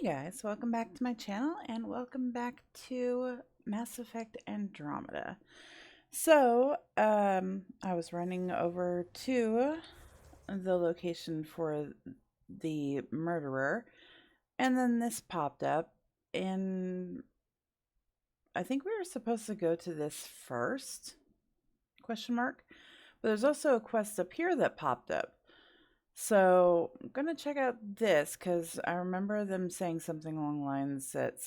Hey guys, welcome back to my channel and welcome back to Mass Effect Andromeda. So, I was running over to the location for the murderer and then this popped up and I think we were supposed to go to this first, question mark, but there's also a quest up here that popped up. So I'm gonna check out this because I remember them saying something along the lines that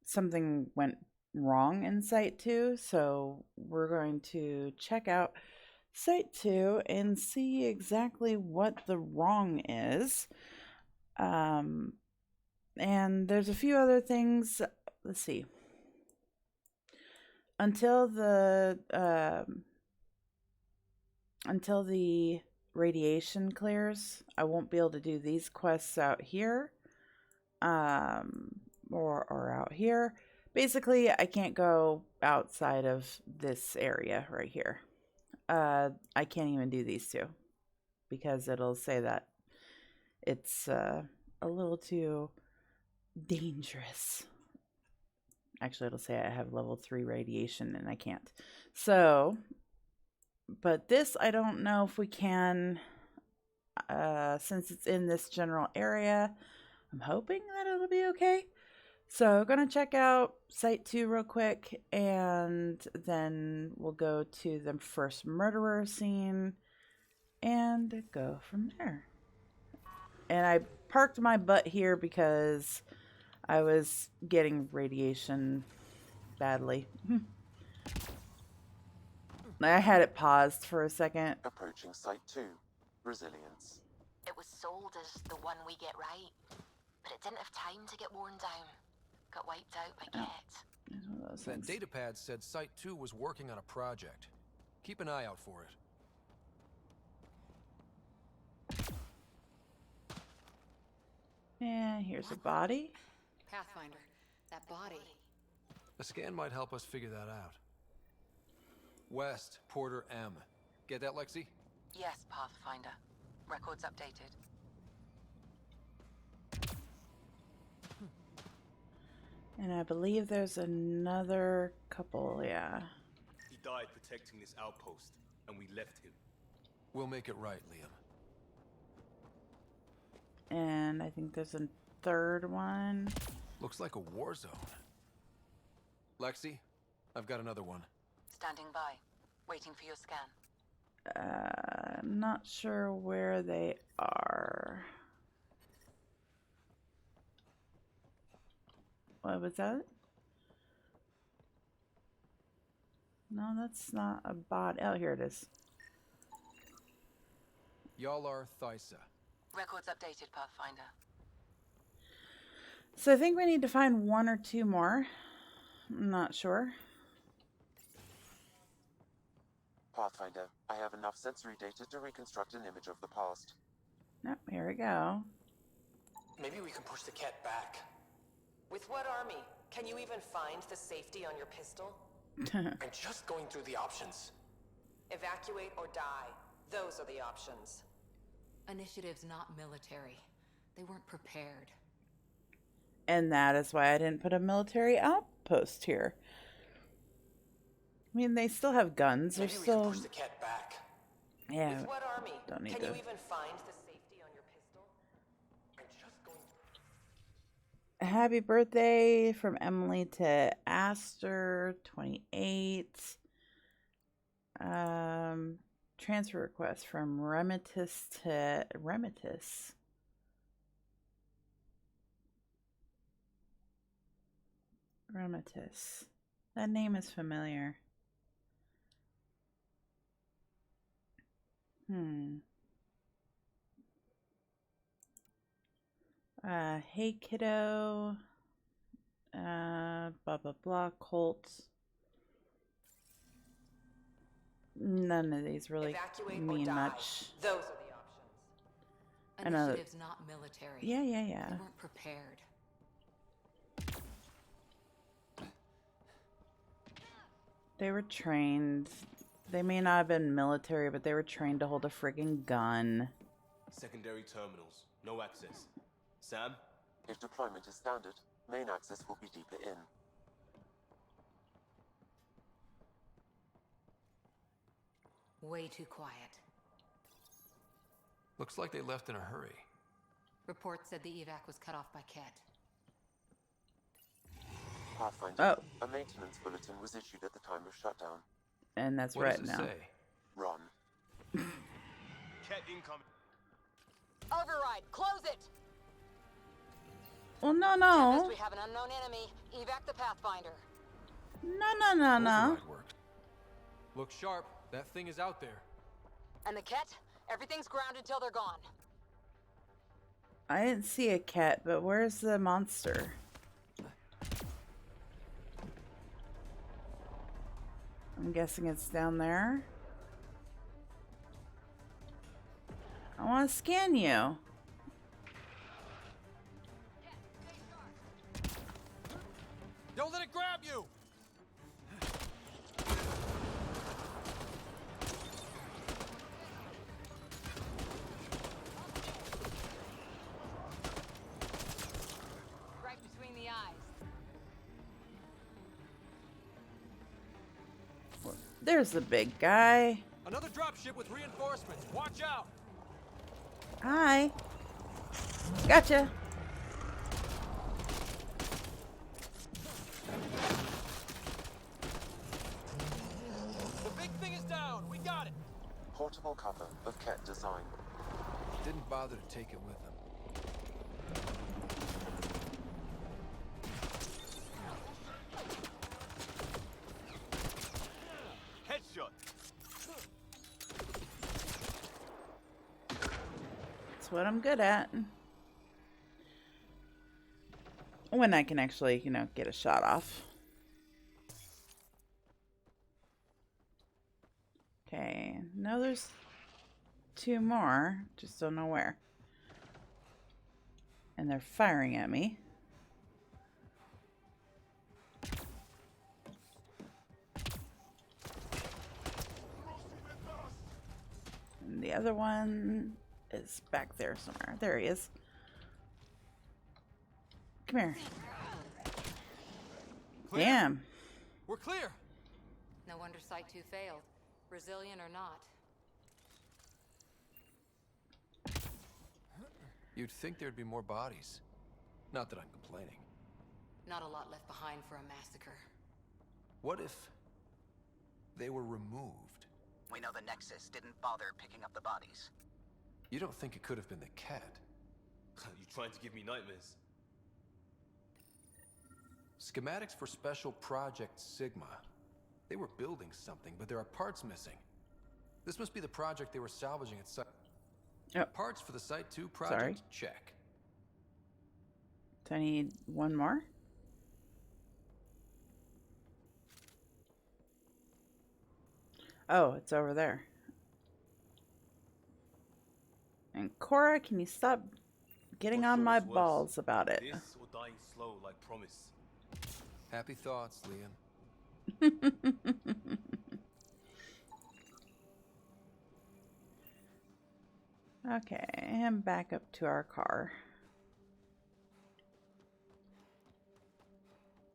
something went wrong in Site 2. So we're going to check out Site 2 and see exactly what the wrong is. And there's a few other things. Let's see. Until the radiation clears, I won't be able to do these quests out here or out here. Basically, I can't go outside of this area right here. I can't even do these two because it'll say that it's a little too dangerous. Actually, it'll say I have level 3 radiation and I can't. So, but this I don't know if we can, since it's in this general area. I'm hoping that it'll be okay. So I'm gonna check out Site 2 real quick and then we'll go to the first murderer scene and go from there. And I parked my butt here because I was getting radiation badly. I had it paused for a second. Approaching Site 2. Resilience. It was sold as the one we get right, but it didn't have time to get worn down. Got wiped out by Get. That datapad said Site 2 was working on a project. Keep an eye out for it. And here's a body. Pathfinder, that body. A scan might help us figure that out. West, Porter M. Get that, Lexi? Yes, Pathfinder. Records updated. And I believe there's another couple, yeah. He died protecting this outpost, and we left him. We'll make it right, Liam. And I think there's a third one. Looks like a war zone. Lexi, I've got another one. Standing by. Waiting for your scan. Not sure where they are. What was that? No, that's not a bot. Oh, here it is. Y'all are Thysa. Records updated, Pathfinder. So I think we need to find one or two more. I'm not sure. Pathfinder, I have enough sensory data to reconstruct an image of the past. Nope, here we go. Maybe we can push the cat back. With what army? Can you even find the safety on your pistol? I'm just going through the options. Evacuate or die. Those are the options. Initiative's not military. They weren't prepared. And that is why I didn't put a military outpost here. I mean, they still have guns. They're Maybe we still... can push the cat back. Yeah, With what army? don't need Can to... you even find the safety on your pistol? I'm just going Happy birthday from Emily to Aster, 28. Transfer request from Remitus to Remitus. Remitus. That name is familiar. Hey kiddo. Blah blah blah. Colt. None of these really Evacuate mean or die. much. Those are the options. I know that- Initiative's not military. Yeah. They weren't prepared. They were trained. They may not have been military, but they were trained to hold a friggin' gun. Secondary terminals. No access. Sam, If deployment is standard, main access will be deeper in. Way too quiet. Looks like they left in a hurry. Report said the evac was cut off by Ket. Pathfinder, Oh, a maintenance bulletin was issued at the time of shutdown. and that's What red does it now. say? Run. Cat incoming. Override! Close it! Well, no, Tempest, no. we have an unknown enemy. Evac the Pathfinder. No. Override worked. Look sharp. That thing is out there. And the Ket? Everything's grounded till they're gone. I didn't see a cat, but where's the monster? I'm guessing it's down there. I want to scan you. Don't let it grab you! Right between the eyes. There's the big guy. Another dropship with reinforcements. Watch out! Hi. Gotcha. The big thing is down. We got it. Portable cover of Ket design. Didn't bother to take it with them. Headshot. That's what I'm good at. When I can actually, get a shot off. Okay, no, there's 2 more. Just don't know where. And they're firing at me. And the other one is back there somewhere. There he is. Come here. Clear? Damn. We're clear. No wonder Site 2 failed. Brazilian or not. You'd think there'd be more bodies. Not that I'm complaining. Not a lot left behind for a massacre. What if they were removed? We know the Nexus didn't bother picking up the bodies. You don't think it could have been the cat? You trying to give me nightmares? Schematics for Special Project Sigma. They were building something, but there are parts missing. This must be the project they were salvaging at Site. Oh, Parts for the Site 2 project? sorry. Check. Do I need one more? Oh, it's over there. And Cora, can you stop getting Not on sure my what's worse, balls about it? This or dying slow like promise. Happy thoughts, Liam. Okay, and back up to our car.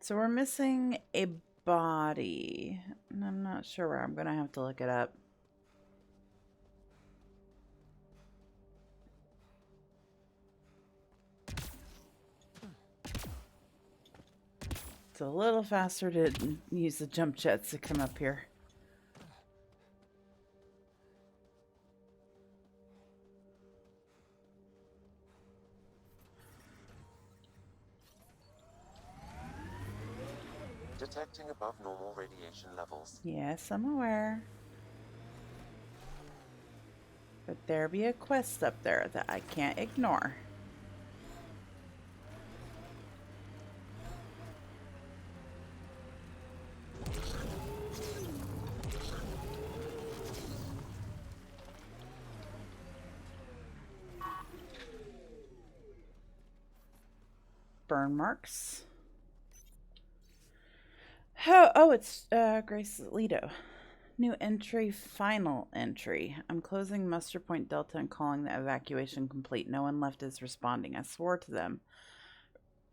So we're missing a body. And I'm not sure where. I'm gonna have to look it up. It's a little faster to use the jump jets to come up here. Detecting above normal radiation levels. Yes, I'm aware. But there be a quest up there that I can't ignore. Burn marks. Oh, it's Grace Leto. New entry, final entry. I'm closing muster point Delta and calling the evacuation complete. No one left is responding. I swore to them.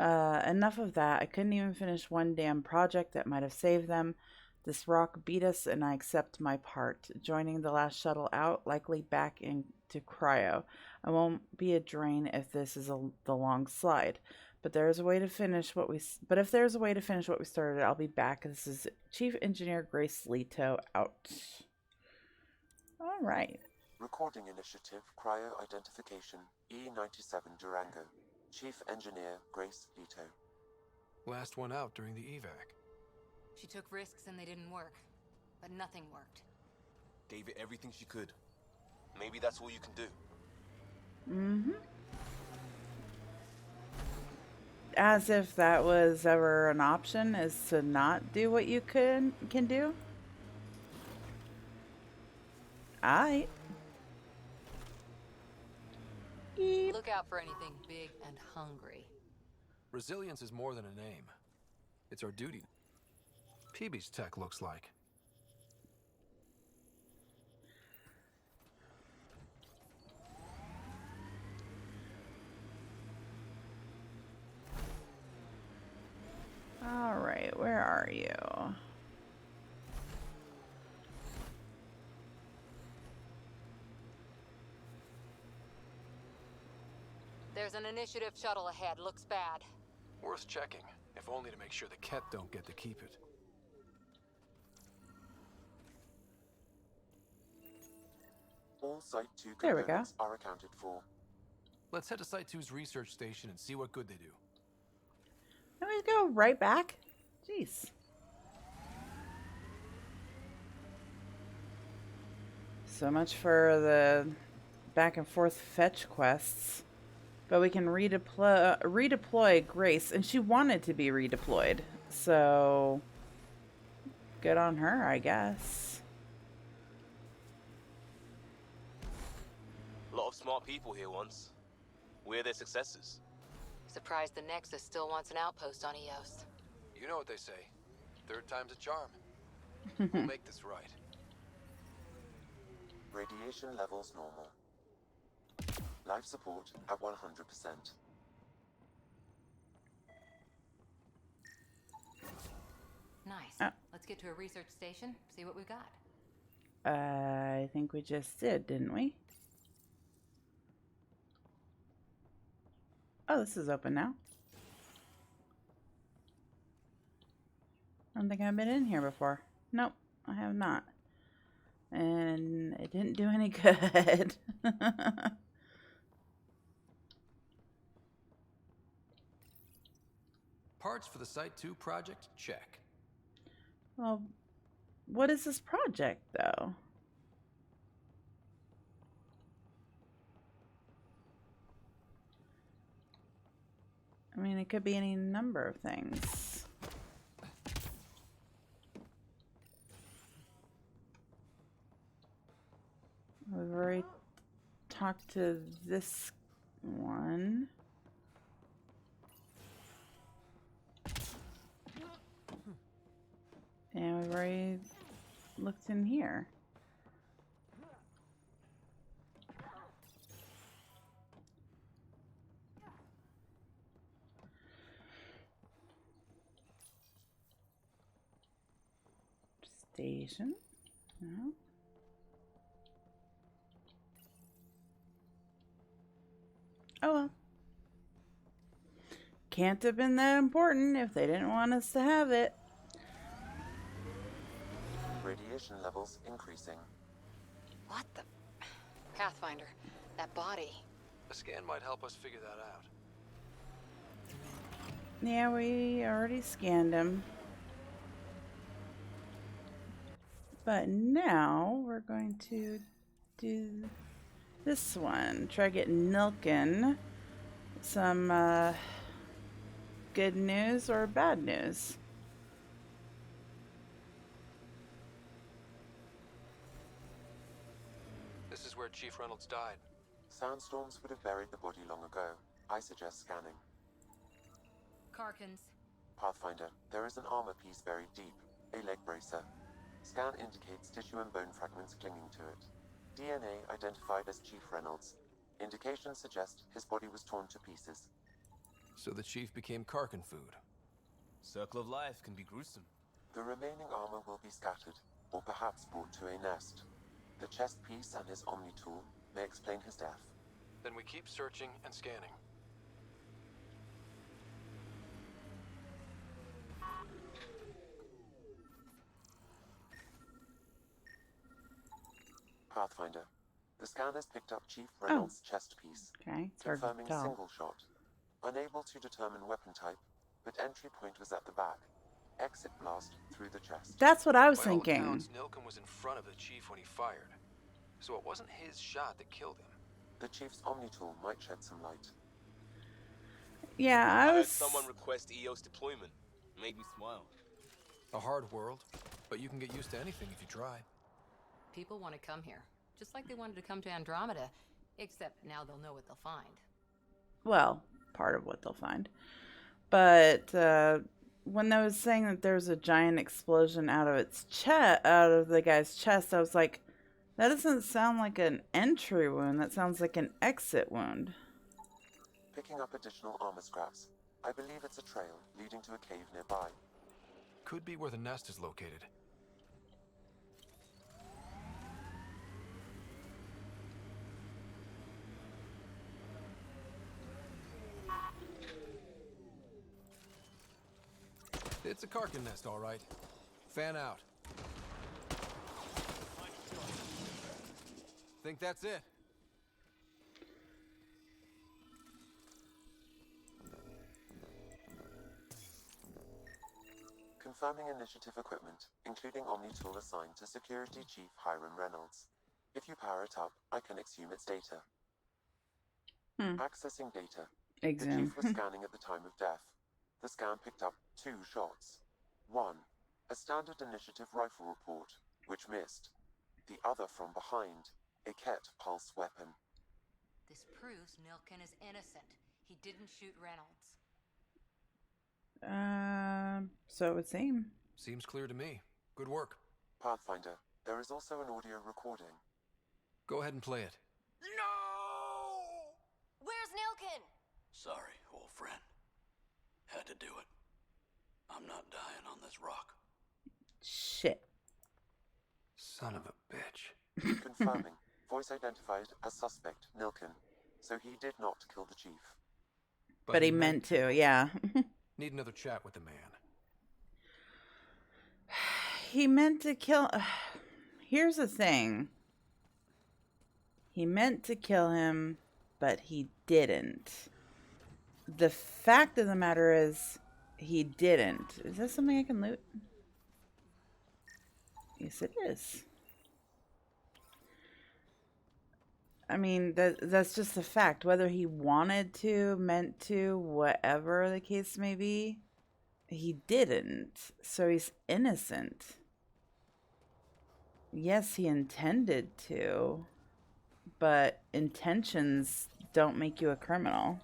Enough of that. I couldn't even finish one damn project that might have saved them. This rock beat us, and I accept my part. Joining the last shuttle out, likely back into cryo. I won't be a drain if this is the long slide. But there's a way to finish what we. But if there's a way to finish what we started, I'll be back. This is Chief Engineer Grace Leto out. All right. Recording Initiative Cryo Identification E97 Durango. Chief Engineer Grace Leto. Last one out during the evac. She took risks and they didn't work. But nothing worked. Gave it everything she could. Maybe that's all you can do. Mm-hmm. As if that was ever an option, is to not do what you can do. Aight. Look out for anything big and hungry. Resilience is more than a name. It's our duty. PB's tech looks like. All right, where are you? There's an initiative shuttle ahead. Looks bad. Worth checking, if only to make sure the Ket don't get to keep it. All Site 2 There we go. components are accounted for. Let's head to Site 2's research station and see what good they do. Let me go right back. Jeez. So much for the back and forth fetch quests. But we can redeploy Grace, and she wanted to be redeployed. So good on her, I guess. A lot of smart people here once. We're their successors. Surprised the Nexus still wants an outpost on Eos. You know what they say. Third time's a charm. We'll make this right. Radiation levels normal. Life support at 100%. Nice. Let's get to a research station, see what we've got. I think we just did, didn't we? Oh, this is open now. I don't think I've been in here before. Nope, I have not. And it didn't do any good. Parts for the Site 2 project? Check. Well, what is this project, though? I mean, it could be any number of things. We've already talked to this one. And we've already looked in here. Station. No. Oh well. Can't have been that important if they didn't want us to have it. Radiation levels increasing. What the? Pathfinder, that body. A scan might help us figure that out. Yeah, we already scanned him. But now we're going to do this one. Try getting Nilken some good news or bad news. This is where Chief Reynolds died. Soundstorms would have buried the body long ago. I suggest scanning. Karkins. Pathfinder, there is an armor piece buried deep. A leg bracer. Scan indicates tissue and bone fragments clinging to it. DNA identified as Chief Reynolds. Indications suggest his body was torn to pieces. So the chief became Karkin food. Circle of life can be gruesome. The remaining armor will be scattered, or perhaps brought to a nest. The chest piece and his Omni tool may explain his death. Then we keep searching and scanning. Pathfinder. The scanners picked up Chief Reynolds' chest piece, Okay, it's hard to confirming tell. single shot. Unable to determine weapon type, but entry point was at the back. Exit blast through the chest. That's what I was By all thinking. accounts, Nilken was in front of the chief when he fired. So it wasn't his shot that killed him. The Chief's Omni tool might shed some light. Yeah, I I heard was. someone request EOS deployment. Made me smile. A hard world, but you can get used to anything if you try. People want to come here, just like they wanted to come to Andromeda, except now they'll know what they'll find. Well, part of what they'll find. But when I was saying that there was a giant explosion out of its chest, out of the guy's chest, I was like, that doesn't sound like an entry wound. That sounds like an exit wound. Picking up additional armor scraps. I believe it's a trail leading to a cave nearby. Could be where the nest is located. It's a Karkin nest, all right. Fan out. Think that's it? Confirming initiative equipment, including Omni tool assigned to Security Chief Hiram Reynolds. If you power it up, I can exhume its data. Accessing data. The Exhume. Chief was scanning at the time of death. The scan picked up 2 shots. One, a standard initiative rifle report, which missed. The other from behind, a Ket pulse weapon. This proves Nilken is innocent. He didn't shoot Reynolds. So it would seem. Seems clear to me. Good work. Pathfinder, there is also an audio recording. Go ahead and play it. No! Where's Nilken? Sorry, old friend. Had to do it. I'm not dying on this rock. Shit. Son of a bitch. Confirming, voice identified as suspect Nilken, so he did not kill the Chief. But he meant to, yeah. Need another chat with the man. He meant to kill. Here's the thing. He meant to kill him, but he didn't. The fact of the matter is, he didn't. Is that something I can loot? Yes, it is. I mean, that's just a fact. Whether he wanted to, meant to, whatever the case may be, he didn't. So he's innocent. Yes, he intended to, but intentions don't make you a criminal.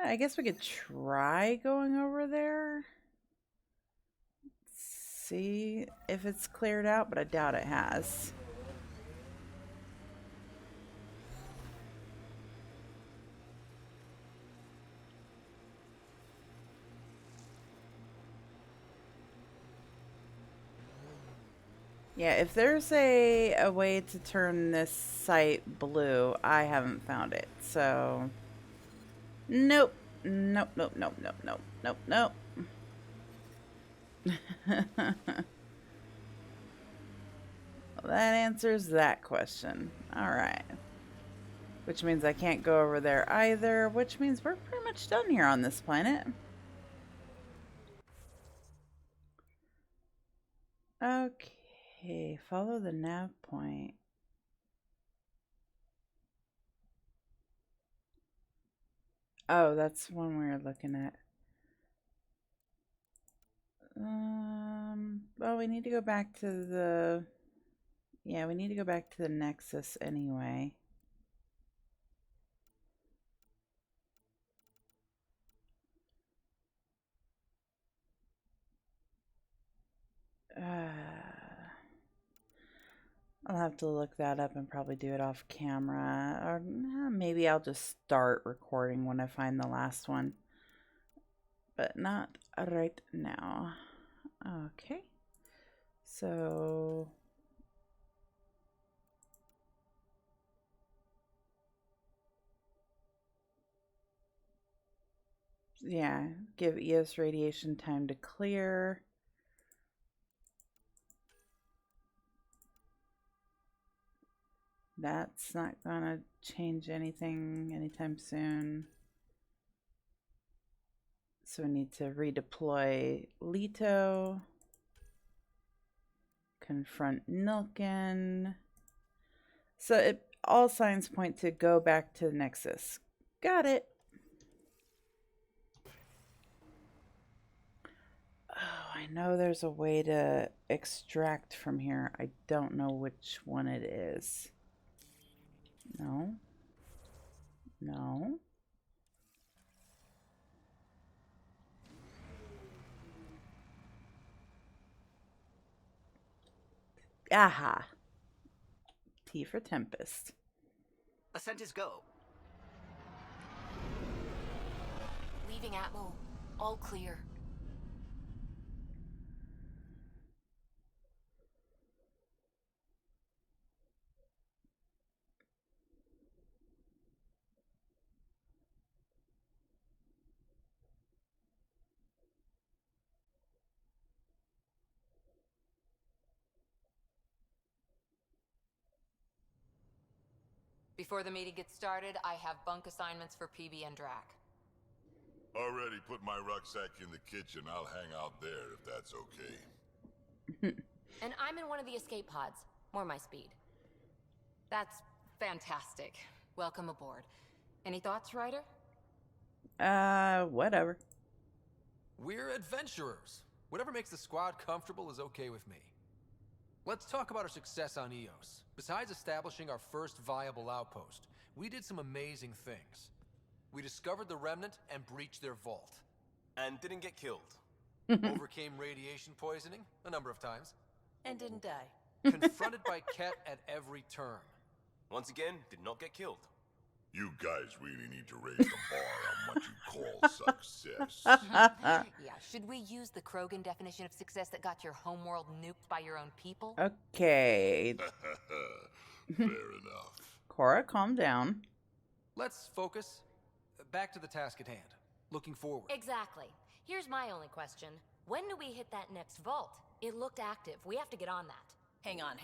I guess we could try going over there. See if it's cleared out, but I doubt it has. Yeah, if there's a way to turn this site blue, I haven't found it. So, nope. Nope, nope, nope, nope, nope, nope, nope. Well, that answers that question. Alright. Which means I can't go over there either, which means we're pretty much done here on this planet. Okay, follow the nav point. Oh, that's one we were looking at. Well, we need to go back to the... Yeah, we need to go back to the Nexus anyway. I'll have to look that up and probably do it off camera. Or maybe I'll just start recording when I find the last one. But not right now. Okay. So... yeah, give EOS radiation time to clear. That's not gonna change anything anytime soon. So we need to redeploy Leto. Confront Nilken. So all signs point to go back to Nexus. Got it. Oh, I know there's a way to extract from here. I don't know which one it is. No. No. Aha. T for Tempest. Ascent is go. Leaving Atmo. All clear. Before the meeting gets started, I have bunk assignments for PB and Drac. Already put my rucksack in the kitchen. I'll hang out there if that's okay. And I'm in one of the escape pods. More my speed. That's fantastic. Welcome aboard. Any thoughts, Ryder? Whatever. We're adventurers. Whatever makes the squad comfortable is okay with me. Let's talk about our success on EOS. Besides establishing our first viable outpost, we did some amazing things. We discovered the Remnant and breached their vault. And didn't get killed. Overcame radiation poisoning a number of times. And didn't die. Confronted by Ket at every turn. Once again, did not get killed. You guys really need to raise the bar on what you call success. Yeah, should we use the Krogan definition of success that got your homeworld nuked by your own people? Okay. Fair enough. Cora, calm down. Let's focus. Back to the task at hand. Looking forward. Exactly. Here's my only question. When do we hit that next vault? It looked active. We have to get on that. Hang on.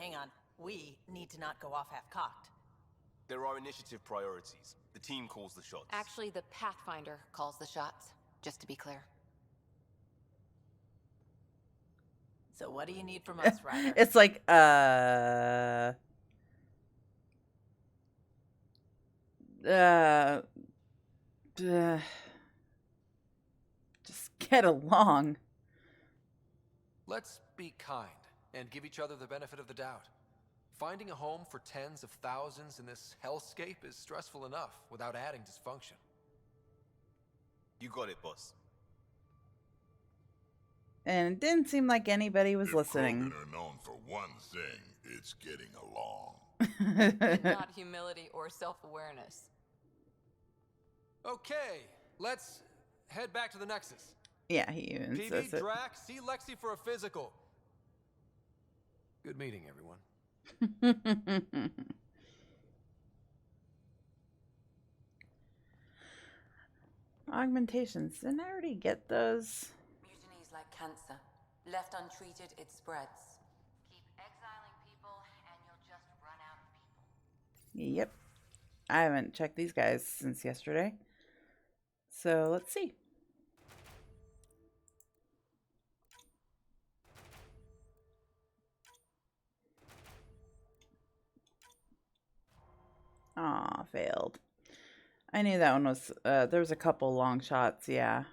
We need to not go off half-cocked. There are initiative priorities. The team calls the shots. Actually, the Pathfinder calls the shots, just to be clear. So what do you need from us, Ryder? It's like, just get along. Let's be kind and give each other the benefit of the doubt. Finding a home for tens of thousands in this hellscape is stressful enough without adding dysfunction. You got it, boss. And it didn't seem like anybody was If listening. Krogan are known for one thing, it's getting along. And not humility or self-awareness. Okay, let's head back to the Nexus. Yeah, he even says PB, it. Drac, see Lexi for a physical. Good meeting, everyone. Augmentations. Didn't I already get those? Mutiny is like cancer. Left untreated, it spreads. Keep exiling people, and you'll just run out of people. Yep. I haven't checked these guys since yesterday. So let's see. Aw, failed. I knew that one was, there was a couple long shots, yeah.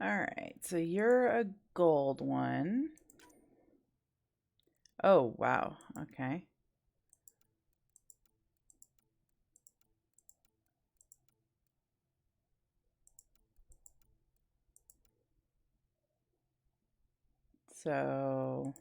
Alright, so you're a gold one. Oh, wow, okay. So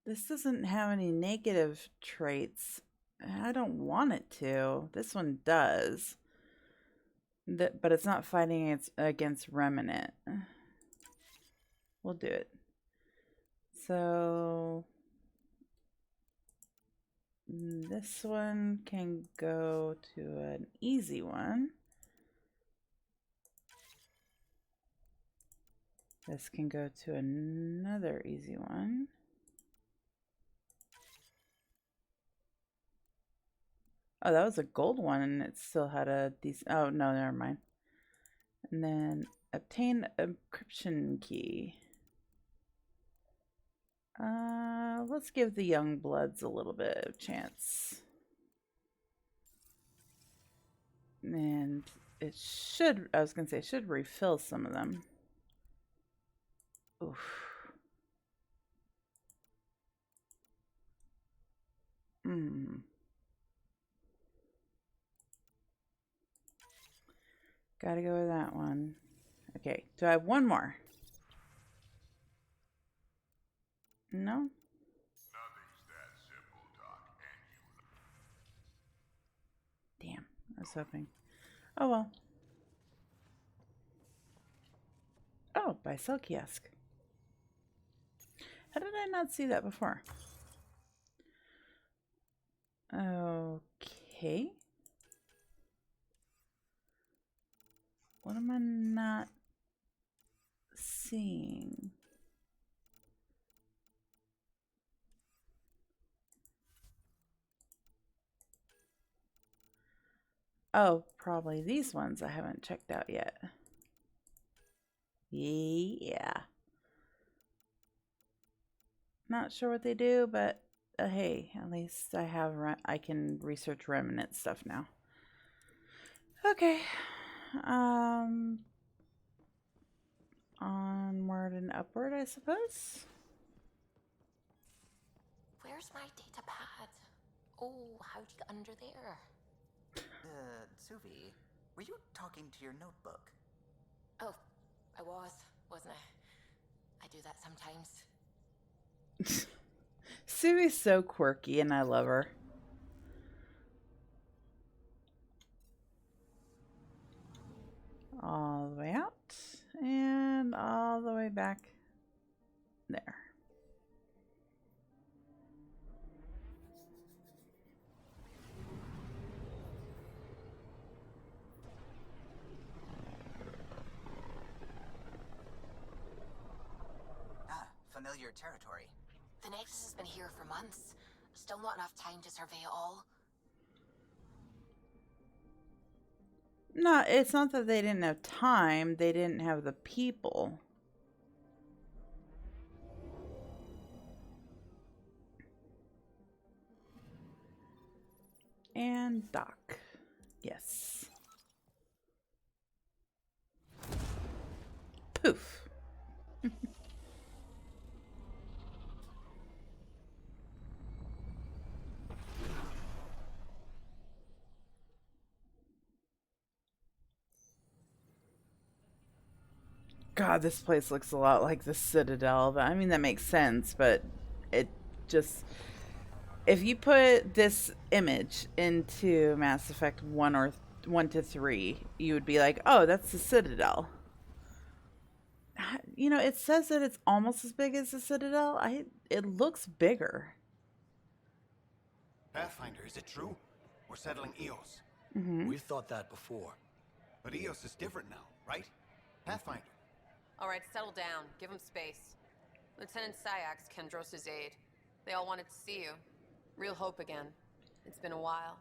this doesn't have any negative traits. I don't want it to. This one does. But it's not fighting against Remnant. We'll do it. So this one can go to an easy one. This can go to another easy one. Oh, that was a gold one and it still had a decent... Oh, no, never mind. And then obtain encryption key. Let's give the young bloods a little bit of chance. And it should, I was going to say, it should refill some of them. Oof. Gotta go with that one. Okay, do I have one more? No? Nothing's that simple, Doc. Damn, I was hoping. Oh well. Oh, buy sell kiosk. How did I not see that before? Okay. What am I not seeing? Oh, probably these ones I haven't checked out yet. Yeah. Not sure what they do, but hey, at least I can research remnant stuff now. Okay. Onward and upward, I suppose. Where's my data pad? Oh, how'd you get under there? Suvi, were you talking to your notebook? Oh, I wasn't I? I do that sometimes. Suvi's so quirky and I love her. All the way out and all the way back there. Familiar territory. The Nexus has been here for months. Still not enough time to survey it all. No, it's not that they didn't have time, they didn't have the people. And dock. Yes. Poof. God, this place looks a lot like the Citadel. But I mean, that makes sense, but it just... If you put this image into Mass Effect 1 or 1 to 3, you would be like, oh, that's the Citadel. You know, it says that it's almost as big as the Citadel. It looks bigger. Pathfinder, is it true? We're settling Eos. We've thought that before. But Eos is different now, right? Pathfinder. All right, settle down. Give him space. Lieutenant Syax, Kendros' aide. They all wanted to see you. Real hope again. It's been a while.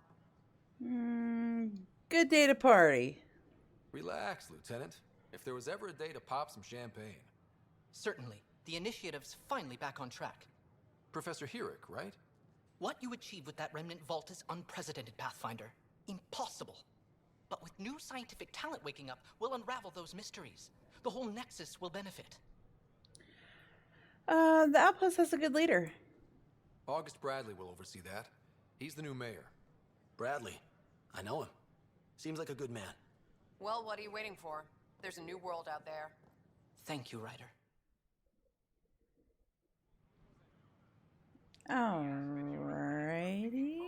Good day to party. Relax, Lieutenant. If there was ever a day to pop some champagne. Certainly. The initiative's finally back on track. Professor Herrick, right? What you achieved with that remnant vault is unprecedented, Pathfinder. Impossible. But with new scientific talent waking up, we'll unravel those mysteries. The whole Nexus will benefit. The outpost has a good leader. August Bradley will oversee that. He's the new mayor. Bradley. I know him. Seems like a good man. Well, what are you waiting for? There's a new world out there. Thank you, Ryder. Alrighty.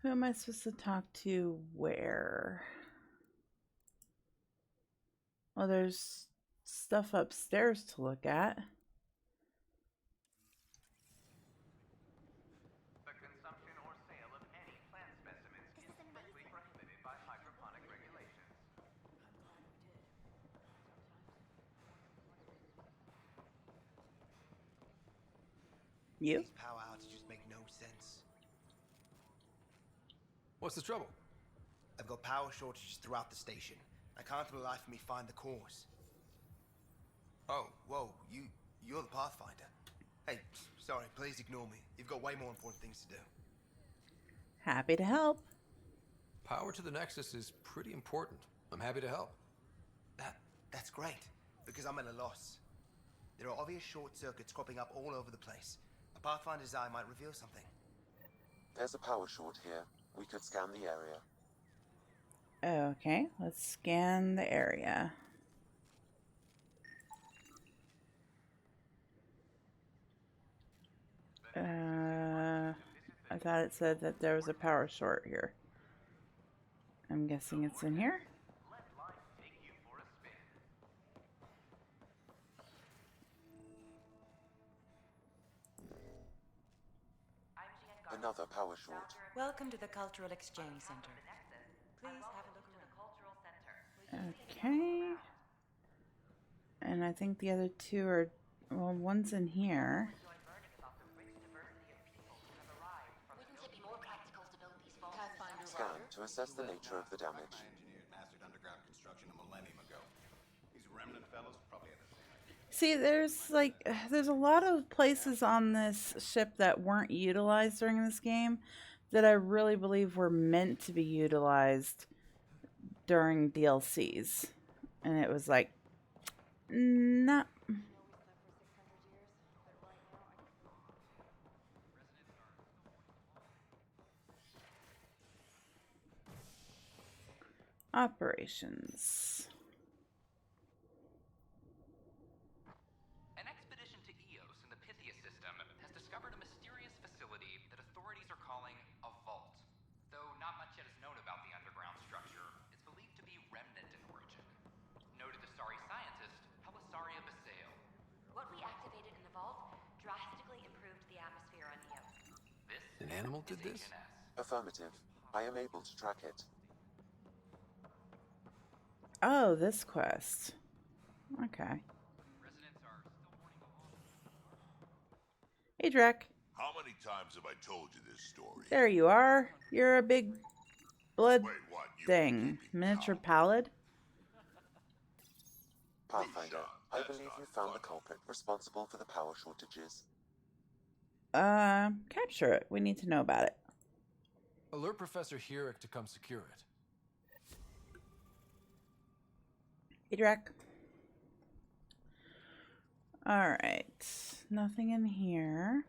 Who am I supposed to talk to where? Well, there's stuff upstairs to look at. The consumption or sale of any plant specimens is strictly prohibited by hydroponic regulations. You? These power outages make no sense. What's the trouble? I've got power shortages throughout the station. I can't for the life of me find the cause. Oh, whoa, you're the Pathfinder. Hey, sorry, please ignore me. You've got way more important things to do. Happy to help. Power to the Nexus is pretty important. I'm happy to help. That's great, because I'm at a loss. There are obvious short circuits cropping up all over the place. A Pathfinder's eye might reveal something. There's a power short here. We could scan the area. Okay, let's scan the area. I thought it said that there was a power short here. I'm guessing it's in here. Another power short. Welcome to the Cultural Exchange Center. Please have a look around. Okay. And I think the other two are, well, one's in here. Scan to assess the nature of the damage. Mastered underground construction a millennium ago. These remnant fellows probably had the same idea. See, there's a lot of places on this ship that weren't utilized during this game that I really believe were meant to be utilized during DLCs. And it was like, nah. Operations. An expedition to Eos in the Pythia system has discovered a mysterious facility that authorities are calling a vault. Though not much yet is known about the underground structure, it's believed to be remnant in origin. Noted Asari scientist Helisaria Basale. What we activated in the vault drastically improved the atmosphere on Eos. An animal did this? Affirmative. I am able to track it. Oh, this quest. Okay. Hey, Drek. How many times have I told you this story? There you are. You're a big blood Wait, what? thing. Miniature pallid. Pathfinder, I believe you found the culprit responsible for the power shortages. Capture it. We need to know about it. Alert Professor Herrick to come secure it. Hey, Drek. Alright. Nothing in here.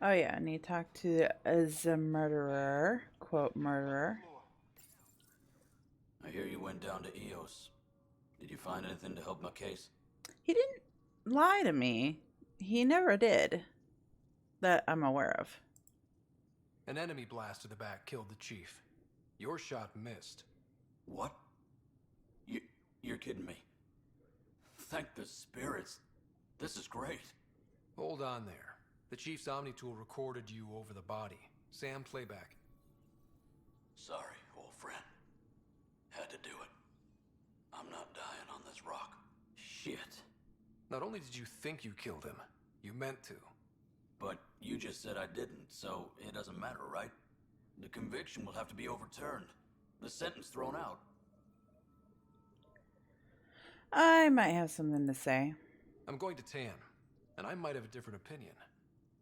Oh yeah, I need to talk to a murderer. Quote, murderer. I hear you went down to Eos. Did you find anything to help my case? He didn't lie to me. He never did. That I'm aware of. An enemy blast to the back killed the chief. Your shot missed. What? You're kidding me. Thank the spirits. This is great. Hold on there. The chief's Omni-tool recorded you over the body. Sam, playback. Sorry, old friend. Had to do it. I'm not dying on this rock. Shit. Not only did you think you killed him, you meant to. But you just said I didn't, so it doesn't matter, right? The conviction will have to be overturned. The sentence thrown out. I might have something to say. I'm going to Tan. and I might have a different opinion.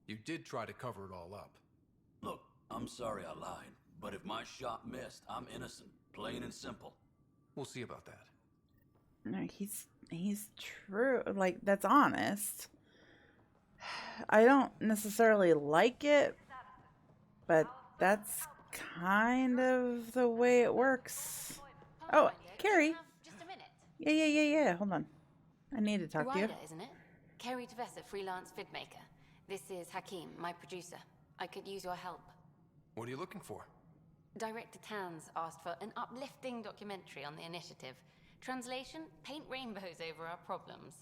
You did try to cover it all up. Look, I'm sorry I lied, but if my shot missed, I'm innocent. Plain and simple. We'll see about that. No, he's true. Like, that's honest. I don't necessarily like it, but that's kind of the way it works. Oh, Carrie. Just a minute. Yeah. Hold on. I need to talk to you. Ryder, isn't it? Carrie Tavessa, freelance vidmaker. This is Hakeem, my producer. I could use your help. What are you looking for? Director Tanz asked for an uplifting documentary on the initiative. Translation, paint rainbows over our problems.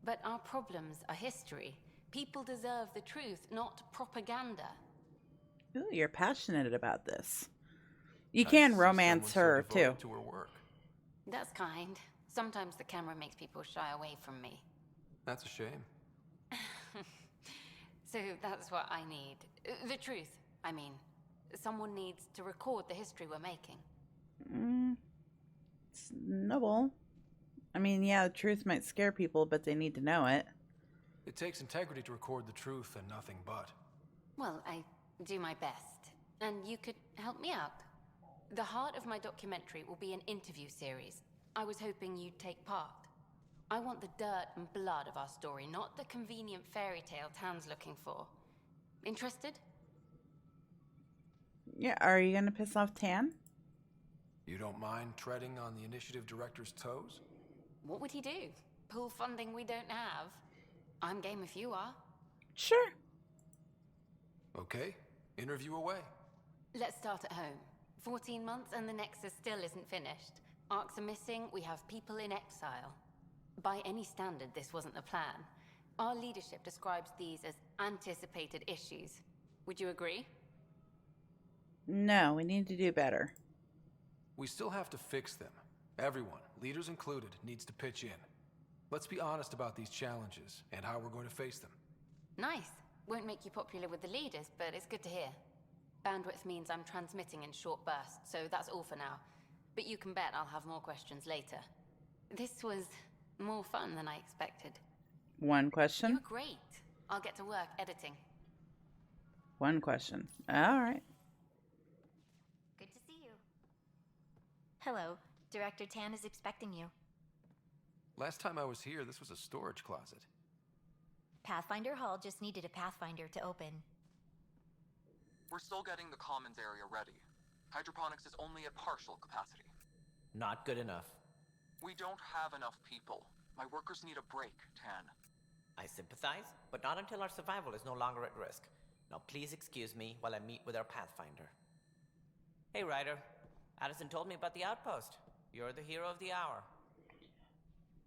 But our problems are history. People deserve the truth, not propaganda. Ooh, you're passionate about this. You can romance her, too. To her work. That's kind. Sometimes the camera makes people shy away from me. That's a shame. So that's what I need. The truth, I mean. Someone needs to record the history we're making. It's noble. I mean, yeah, the truth might scare people, but they need to know it. It takes integrity to record the truth and nothing but. Well, I do my best. And you could help me out. The heart of my documentary will be an interview series. I was hoping you'd take part. I want the dirt and blood of our story, not the convenient fairy tale Tan's looking for. Interested? Yeah, are you gonna piss off Tan? You don't mind treading on the initiative director's toes? What would he do? Pull funding we don't have? I'm game if you are. Sure. Okay, interview away. Let's start at home. 14 months and the Nexus still isn't finished. Arcs are missing, we have people in exile. By any standard, this wasn't the plan. Our leadership describes these as anticipated issues. Would you agree? No, we need to do better. We still have to fix them. Everyone, leaders included, needs to pitch in. Let's be honest about these challenges and how we're going to face them. Nice. Won't make you popular with the leaders, but it's good to hear. Bandwidth means I'm transmitting in short bursts, so that's all for now. But you can bet I'll have more questions later. This was more fun than I expected. One question? You were great. I'll get to work editing. One question. All right. Good to see you. Hello. Director Tan is expecting you. Last time I was here, this was a storage closet. Pathfinder Hall just needed a Pathfinder to open. We're still getting the commons area ready. Hydroponics is only at partial capacity. Not good enough. We don't have enough people. My workers need a break, Tan. I sympathize, but not until our survival is no longer at risk. Now please excuse me while I meet with our Pathfinder. Hey, Ryder. Addison told me about the outpost. You're the hero of the hour.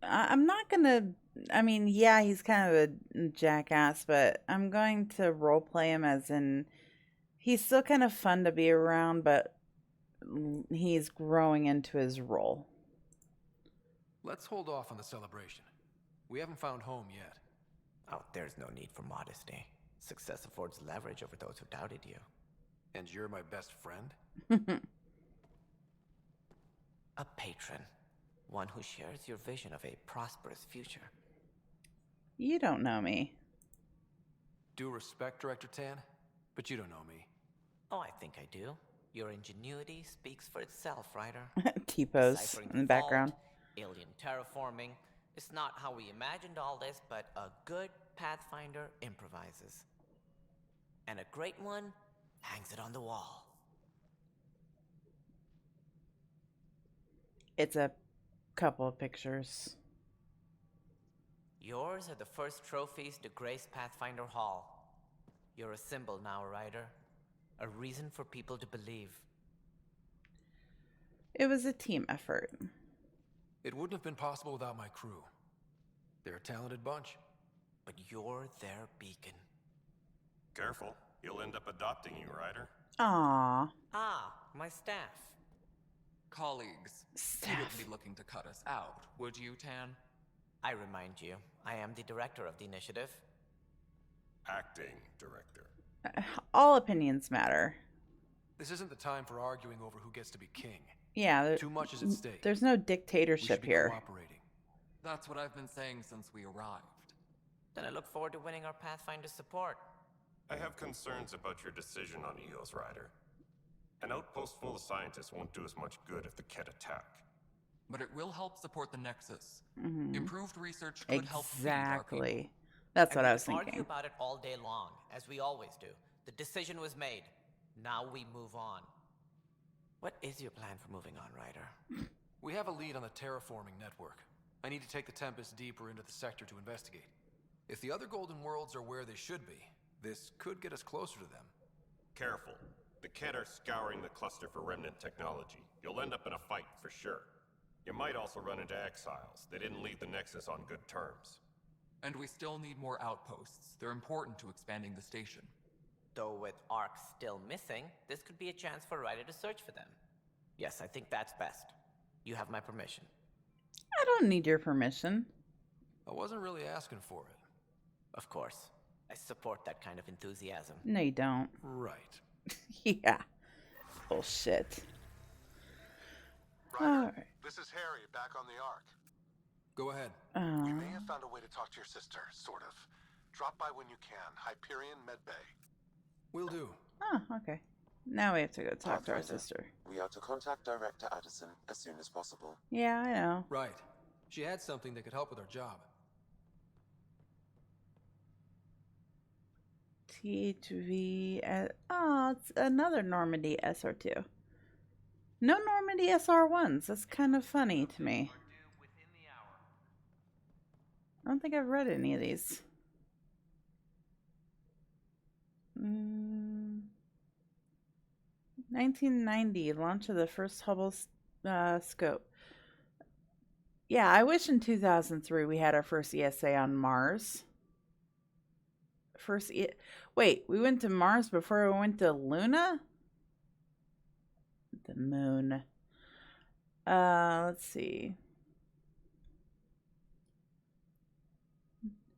I'm not gonna... I mean, yeah, he's kind of a jackass, but I'm going to roleplay him as in... He's still kind of fun to be around, but he's growing into his role. Let's hold off on the celebration. We haven't found home yet. Oh, there's no need for modesty. Success affords leverage over those who doubted you. And you're my best friend? A patron. One who shares your vision of a prosperous future. You don't know me. Due respect, Director Tan, but you don't know me. Oh, I think I do. Your ingenuity speaks for itself, Ryder. T-pose in the background. Alien terraforming. It's not how we imagined all this, but a good Pathfinder improvises. And a great one hangs it on the wall. It's a couple of pictures. Yours are the first trophies to grace Pathfinder Hall. You're a symbol now, Ryder. A reason for people to believe. It was a team effort. It wouldn't have been possible without my crew. They're a talented bunch. But you're their beacon. Careful. He'll end up adopting you, Ryder. Aww. Ah, my staff. Colleagues, you wouldn't be looking to cut us out, would you, Tan? I remind you, I am the director of the initiative. Acting director. All opinions matter. This isn't the time for arguing over who gets to be king. Yeah. Too much is at stake. There's no dictatorship here. Cooperating. That's what I've been saying since we arrived. Then I look forward to winning our Pathfinder support. I have concerns about your decision on Eos, Ryder. An outpost full of scientists won't do us much good if the Kett attack. But it will help support the Nexus. Mhm. Improved research could help feed our people. Exactly. That's what I was We can argue thinking. about it all day long, as we always do. The decision was made. Now we move on. What is your plan for moving on, Ryder? We have a lead on the terraforming network. I need to take the Tempest deeper into the sector to investigate. If the other Golden Worlds are where they should be, this could get us closer to them. Careful. The Kett are scouring the cluster for remnant technology. You'll end up in a fight for sure. You might also run into exiles. They didn't leave the Nexus on good terms. And we still need more outposts. They're important to expanding the station. Though with Ark still missing, this could be a chance for Ryder to search for them. Yes, I think that's best. You have my permission. I don't need your permission. I wasn't really asking for it. Of course. I support that kind of enthusiasm. No, you don't. Right. Yeah. Bullshit. Ryder, Alright. this is Harry, back on the Ark. Go ahead. We may have found a way to talk to your sister, sort of. Drop by when you can. Hyperion Medbay. Will do. Oh, okay. Now we have to go talk to our Pathfinder, sister. We are to contact Director Addison as soon as possible. Yeah, I know. Right. She had something that could help with our job. THV. Oh, it's another Normandy SR2. No Normandy SR1s. That's kind of funny to me. I don't think I've read any of these. 1990, launch of the first Hubble scope. Yeah, I wish in 2003 we had our first ESA on Mars. Wait, we went to Mars before we went to Luna? The moon. Let's see.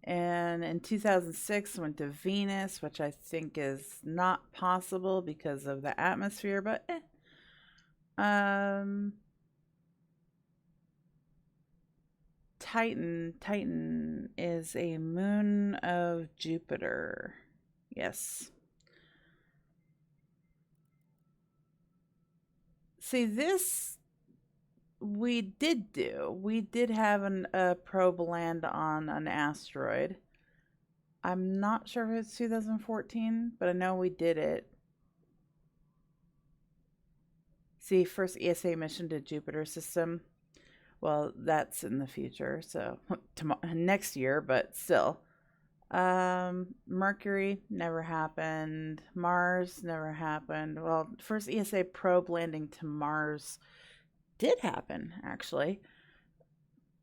And in 2006, went to Venus, which I think is not possible because of the atmosphere, but Titan is a moon of Jupiter. Yes. See, this we did do. We did have a probe land on an asteroid. I'm not sure if it's 2014, but I know we did it. See, first ESA mission to Jupiter system. Well, that's in the future, so next year, but still. Mercury never happened. Mars never happened. Well, first ESA probe landing to Mars did happen, actually.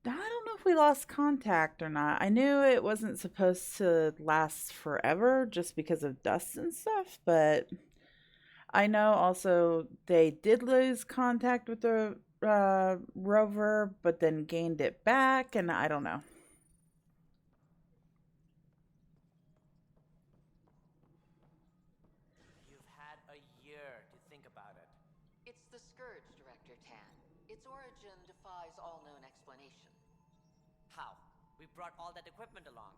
I don't know if we lost contact or not. I knew it wasn't supposed to last forever just because of dust and stuff, but I know also they did lose contact with the rover, but then gained it back, and I don't know. You've had a year to think about it. It's the Scourge, Director Tan. Its origin defies all known explanation. How? We brought all that equipment along.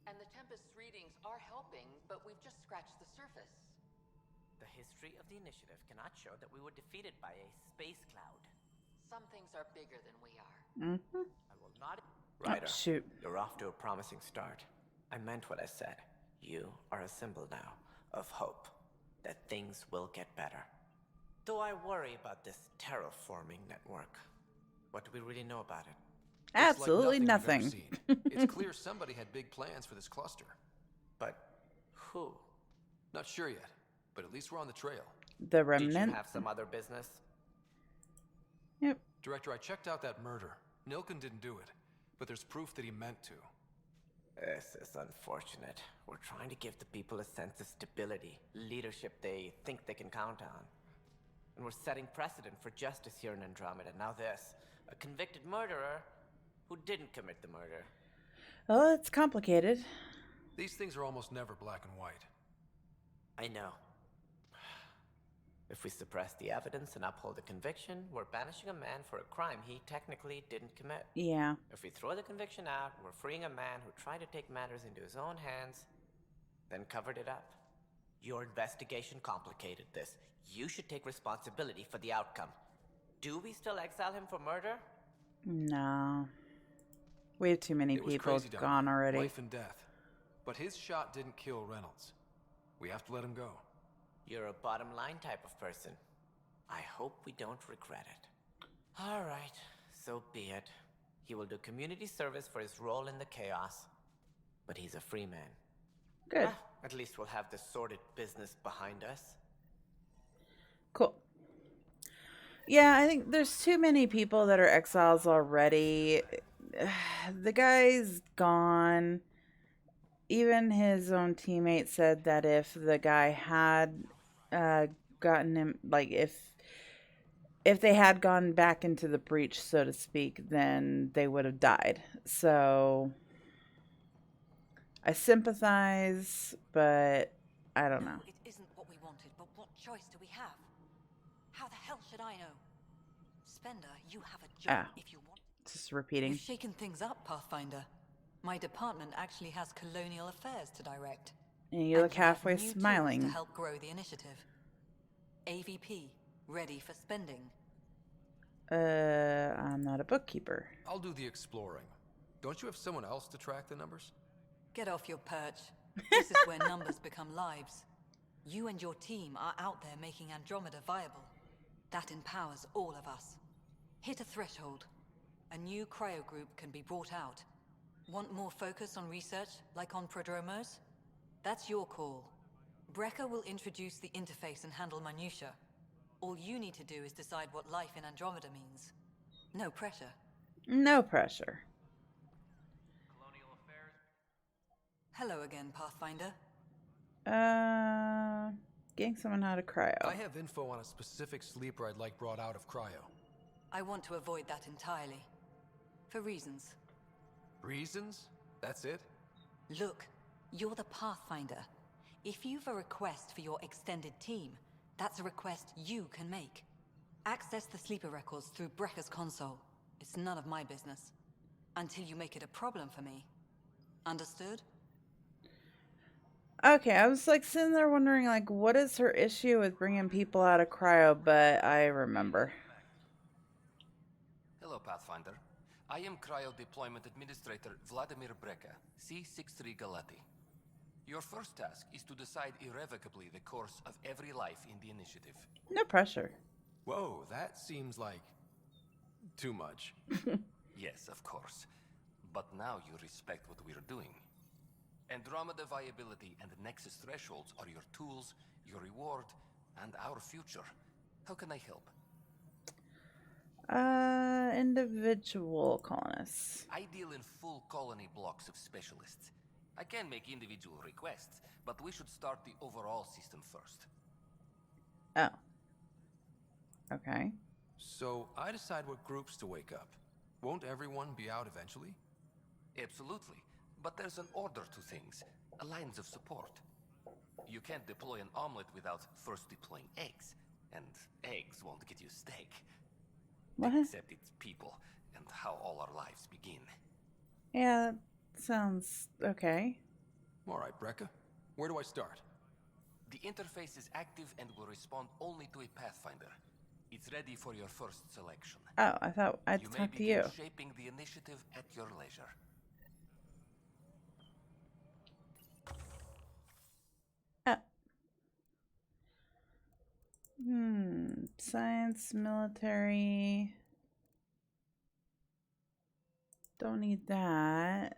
And the Tempest's readings are helping, but we've just scratched the surface. The history of the initiative cannot show that we were defeated by a space cloud. Some things are bigger than we are. Mm-hmm. I will not... Oh, Ryder, shoot. You're off to a promising start. I meant what I said. You are a symbol now of hope that things will get better. Though I worry about this terraforming network. What do we really know about it? Absolutely It's like nothing. we've ever seen. It's clear somebody had big plans for this cluster. But who? Not sure yet, but at least we're on the trail. The Did remnant. you have some other business? Yep. Director, I checked out that murder. Nilken didn't do it, but there's proof that he meant to. This is unfortunate. We're trying to give the people a sense of stability, leadership they think they can count on. And we're setting precedent for justice here in Andromeda. Now this, a convicted murderer who didn't commit the murder. Well, it's complicated. These things are almost never black and white. I know. If we suppress the evidence and uphold the conviction, we're banishing a man for a crime he technically didn't commit. Yeah. If we throw the conviction out, we're freeing a man who tried to take matters into his own hands, then covered it up. Your investigation complicated this. You should take responsibility for the outcome. Do we still exile him for murder? No. We have too many people gone already. Life and death. But his shot didn't kill Reynolds. We have to let him go. You're a bottom line type of person. I hope we don't regret it. All right, so be it. He will do community service for his role in the chaos. But he's a free man. Good. At least we'll have the sordid business behind us. Cool. Yeah, I think there's too many people that are exiles already. The guy's gone. Even his own teammate said that if the guy had gotten him, like if they had gone back into the breach, so to speak, then they would have died. So I sympathize, but I don't know. It isn't what we wanted, but what choice do we have? How the hell should I know? Spender, you have a job if you want. Just repeating. You've shaken things up, Pathfinder. My department actually has colonial affairs to direct. And you look halfway new tools smiling. to help grow the initiative. AVP, ready for spending. I'm not a bookkeeper. I'll do the exploring. Don't you have someone else to track the numbers? Get off your perch. This is where numbers become lives. You and your team are out there making Andromeda viable. That empowers all of us. Hit a threshold. A new cryo group can be brought out. Want more focus on research, like on prodromos? That's your call. Brecker will introduce the interface and handle minutiae. All you need to do is decide what life in Andromeda means. No pressure. No pressure. Hello again, Pathfinder. Getting someone out of cryo. I have info on a specific sleeper I'd like brought out of cryo. I want to avoid that entirely. For reasons. Reasons? That's it? Look, you're the Pathfinder. If you've a request for your extended team, that's a request you can make. Access the sleeper records through Brecker's console. It's none of my business. Until you make it a problem for me. Understood? Okay, I was like sitting there wondering like what is her issue with bringing people out of cryo, but I remember. Hello, Pathfinder. I am Cryo Deployment Administrator Vladimir Breca, C-63 Galati. Your first task is to decide irrevocably the course of every life in the initiative. No pressure. Whoa, that seems like too much. Yes, of course. But now you respect what we're doing. Andromeda viability and Nexus thresholds are your tools, your reward, and our future. How can I help? Individual colonists. I deal in full colony blocks of specialists. I can make individual requests, but we should start the overall system first. Oh. Okay. So I decide what groups to wake up. Won't everyone be out eventually? Absolutely. But there's an order to things, lines of support. You can't deploy an omelet without first deploying eggs, and eggs won't get you steak. What? Except it's people, and how all our lives begin. Yeah, that sounds okay. All right, Breca. Where do I start? The interface is active and will respond only to a Pathfinder. It's ready for your first selection. Oh, I thought I'd talk to you. You may begin shaping the initiative at your leisure. Science, military. Don't need that.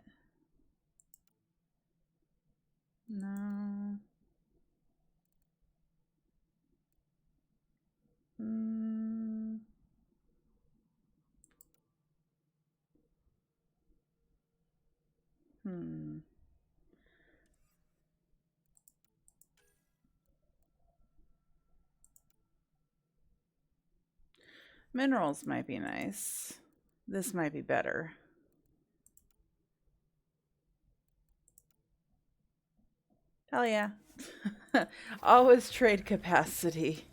No. Minerals might be nice. This might be better. Hell yeah. Always trade capacity.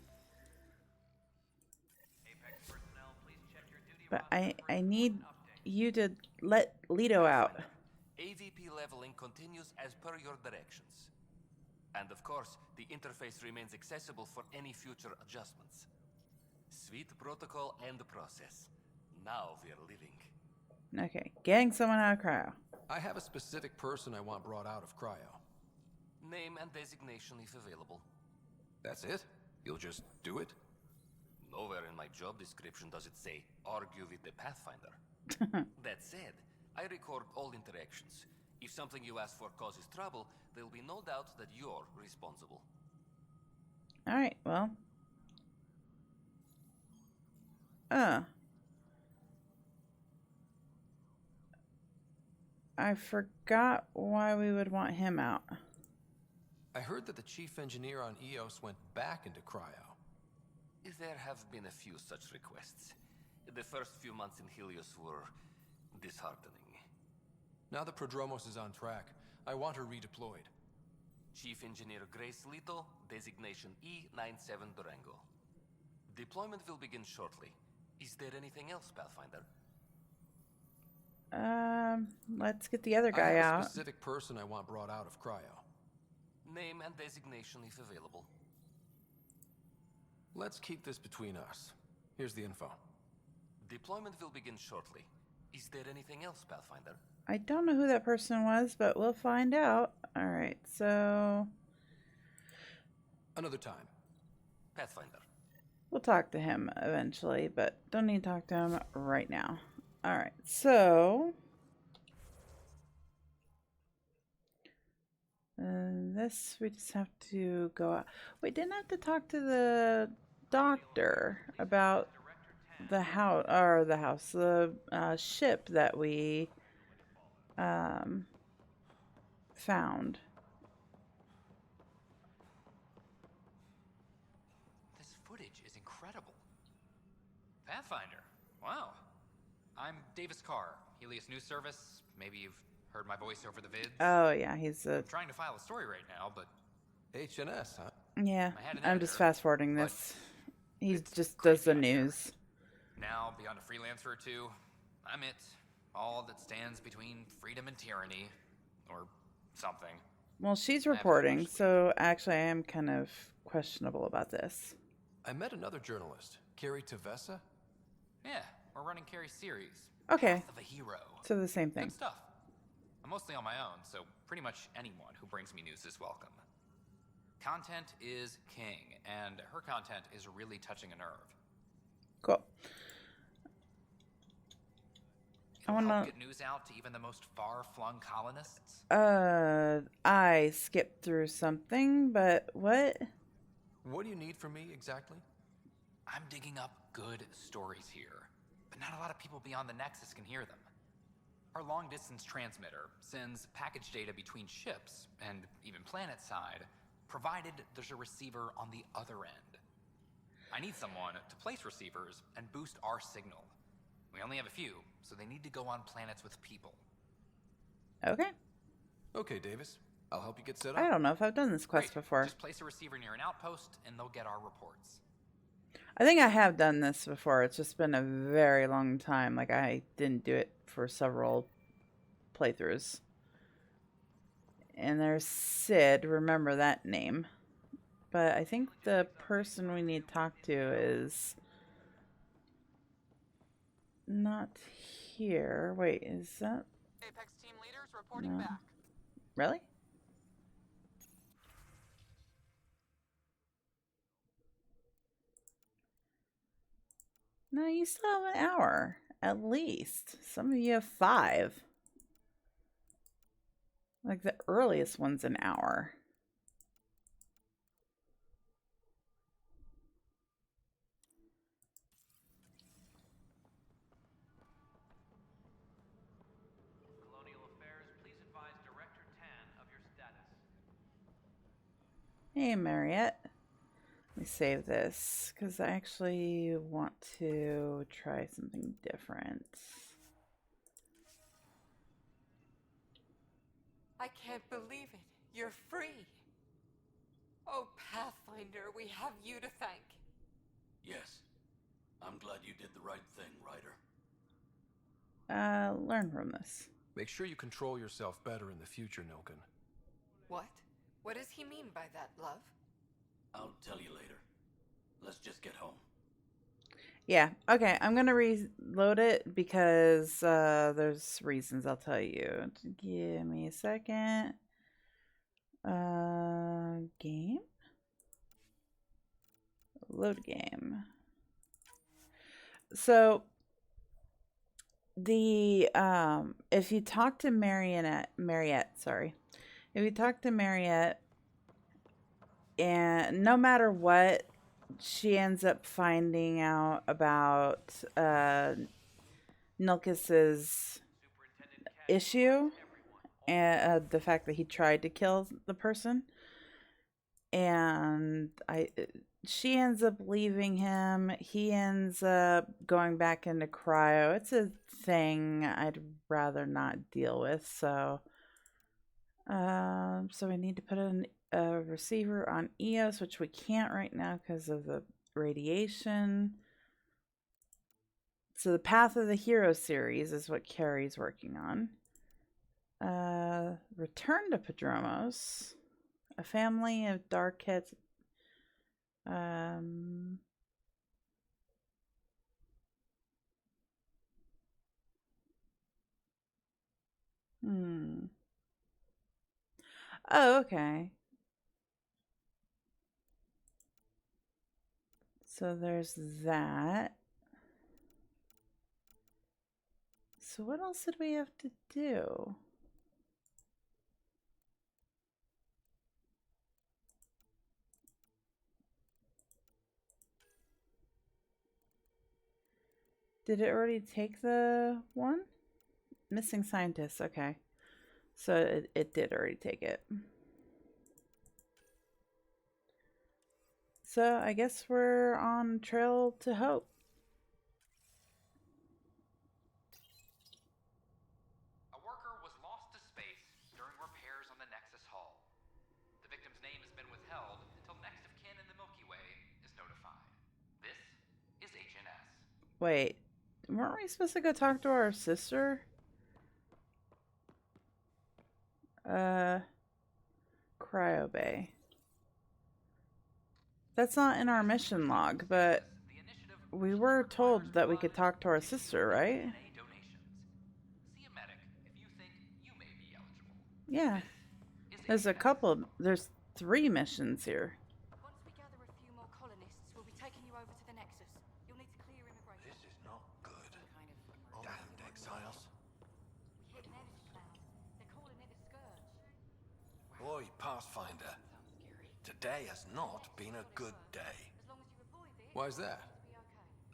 But I need you to let Leto out. AVP leveling continues as per your directions. And of course, the interface remains accessible for any future adjustments. Sweet protocol and process. Now we're living. Okay, getting someone out of cryo. I have a specific person I want brought out of cryo. Name and designation if available. That's it? You'll just do it? Nowhere in my job description does it say, argue with the Pathfinder. That said, I record all interactions. If something you ask for causes trouble, there will be no doubt that you're responsible. Alright, well. I forgot why we would want him out. I heard that the chief engineer on EOS went back into cryo. There have been a few such requests. The first few months in Helios were disheartening. Now that Prodromos is on track, I want her redeployed. Chief Engineer Grace Leto, designation E97 Durango. Deployment will begin shortly. Is there anything else, Pathfinder? Let's get the other guy I have out. a specific person I want brought out of cryo. Name and designation if available. Let's keep this between us. Here's the info. Deployment will begin shortly. Is there anything else, Pathfinder? I don't know who that person was, but we'll find out. Alright, so... Another time. Pathfinder. We'll talk to him eventually, but don't need to talk to him right now. Alright, so... this, we just have to go out. We didn't have to talk to the doctor about the house, or the ship that we found. This footage is incredible. Pathfinder. Wow. I'm Davis Carr, Helios News Service. Maybe you've heard my voice over the vids. Oh yeah, he's a... I'm trying to file a story right now, but... HNS, huh? Yeah, I had an I'm just editor, fast forwarding this. He just does the news. Now, beyond a freelancer or two, I'm it. All that stands between freedom and tyranny. Or something. Well, she's reporting, so actually I am kind of questionable about this. I met another journalist, Carrie Tavessa. Yeah, we're running Carrie's series. Okay. Path of a Hero. So the same thing. Good stuff. I'm mostly on my own, so pretty much anyone who brings me news is welcome. Content is king, and her content is really touching a nerve. Cool. It'll help get news out to even the most far-flung colonists. I skipped through something, but what? What do you need from me exactly? I'm digging up good stories here, but not a lot of people beyond the Nexus can hear them. Our long-distance transmitter sends package data between ships, and even planet-side, provided there's a receiver on the other end. I need someone to place receivers and boost our signal. We only have a few, so they need to go on planets with people. Okay. Okay, Davis. I'll help you get set up. I don't know if I've done this quest before. Just place a receiver near an outpost, and they'll get our reports. I think I have done this before. It's just been a very long time. Like, I didn't do it for several playthroughs. And there's Sid. Remember that name. But I think the person we need to talk to is not here. Wait, is that... Apex team leaders reporting back. Really? No, you still have an hour, at least. Some of you have 5. Like, the earliest one's an hour. Colonial Affairs, please advise Director Tan of your status. Hey, Mariette. Let me save this, because I actually want to try something different. I can't believe it. You're free. Oh, Pathfinder, we have you to thank. Yes. I'm glad you did the right thing, Ryder. learn from this. Make sure you control yourself better in the future, Nilken. What? What does he mean by that, love? I'll tell you later. Let's just get home. Yeah, okay, I'm gonna reload it because there's reasons I'll tell you. Give me a second. Game? Load game. So the if you talk to Mariette, sorry. If you talk to Mariette, and no matter what, she ends up finding out about Nilkus's issue and the fact that he tried to kill the person, and she ends up leaving him. He ends up going back into cryo. It's a thing I'd rather not deal with, so so we need to put in a receiver on EOS, which we can't right now because of the radiation. So the Path of the Hero series is what Carrie's working on. Return to Padromos. A family of dark hits. Oh, okay. So there's that. So what else did we have to do? Did it already take the one? Missing scientists, okay. So it did already take it. So I guess we're on trail to hope. A worker was lost to space during repairs on the Nexus hull. The victim's name has been withheld until next of kin in the Milky Way is notified. This is HNS. Wait, weren't we supposed to go talk to our sister? Cryo Bay. That's not in our mission log, but we were told that we could talk to our sister, right? Yeah. There's a couple. There's 3 missions here. Once we gather a few more colonists, we'll be taking you over to the Nexus. You'll need to clear immigration. This is not good. Damned exiles. We hit an energy cloud. They're calling it a scourge. Boy, Pathfinder. Today has not been a good day. Why is that?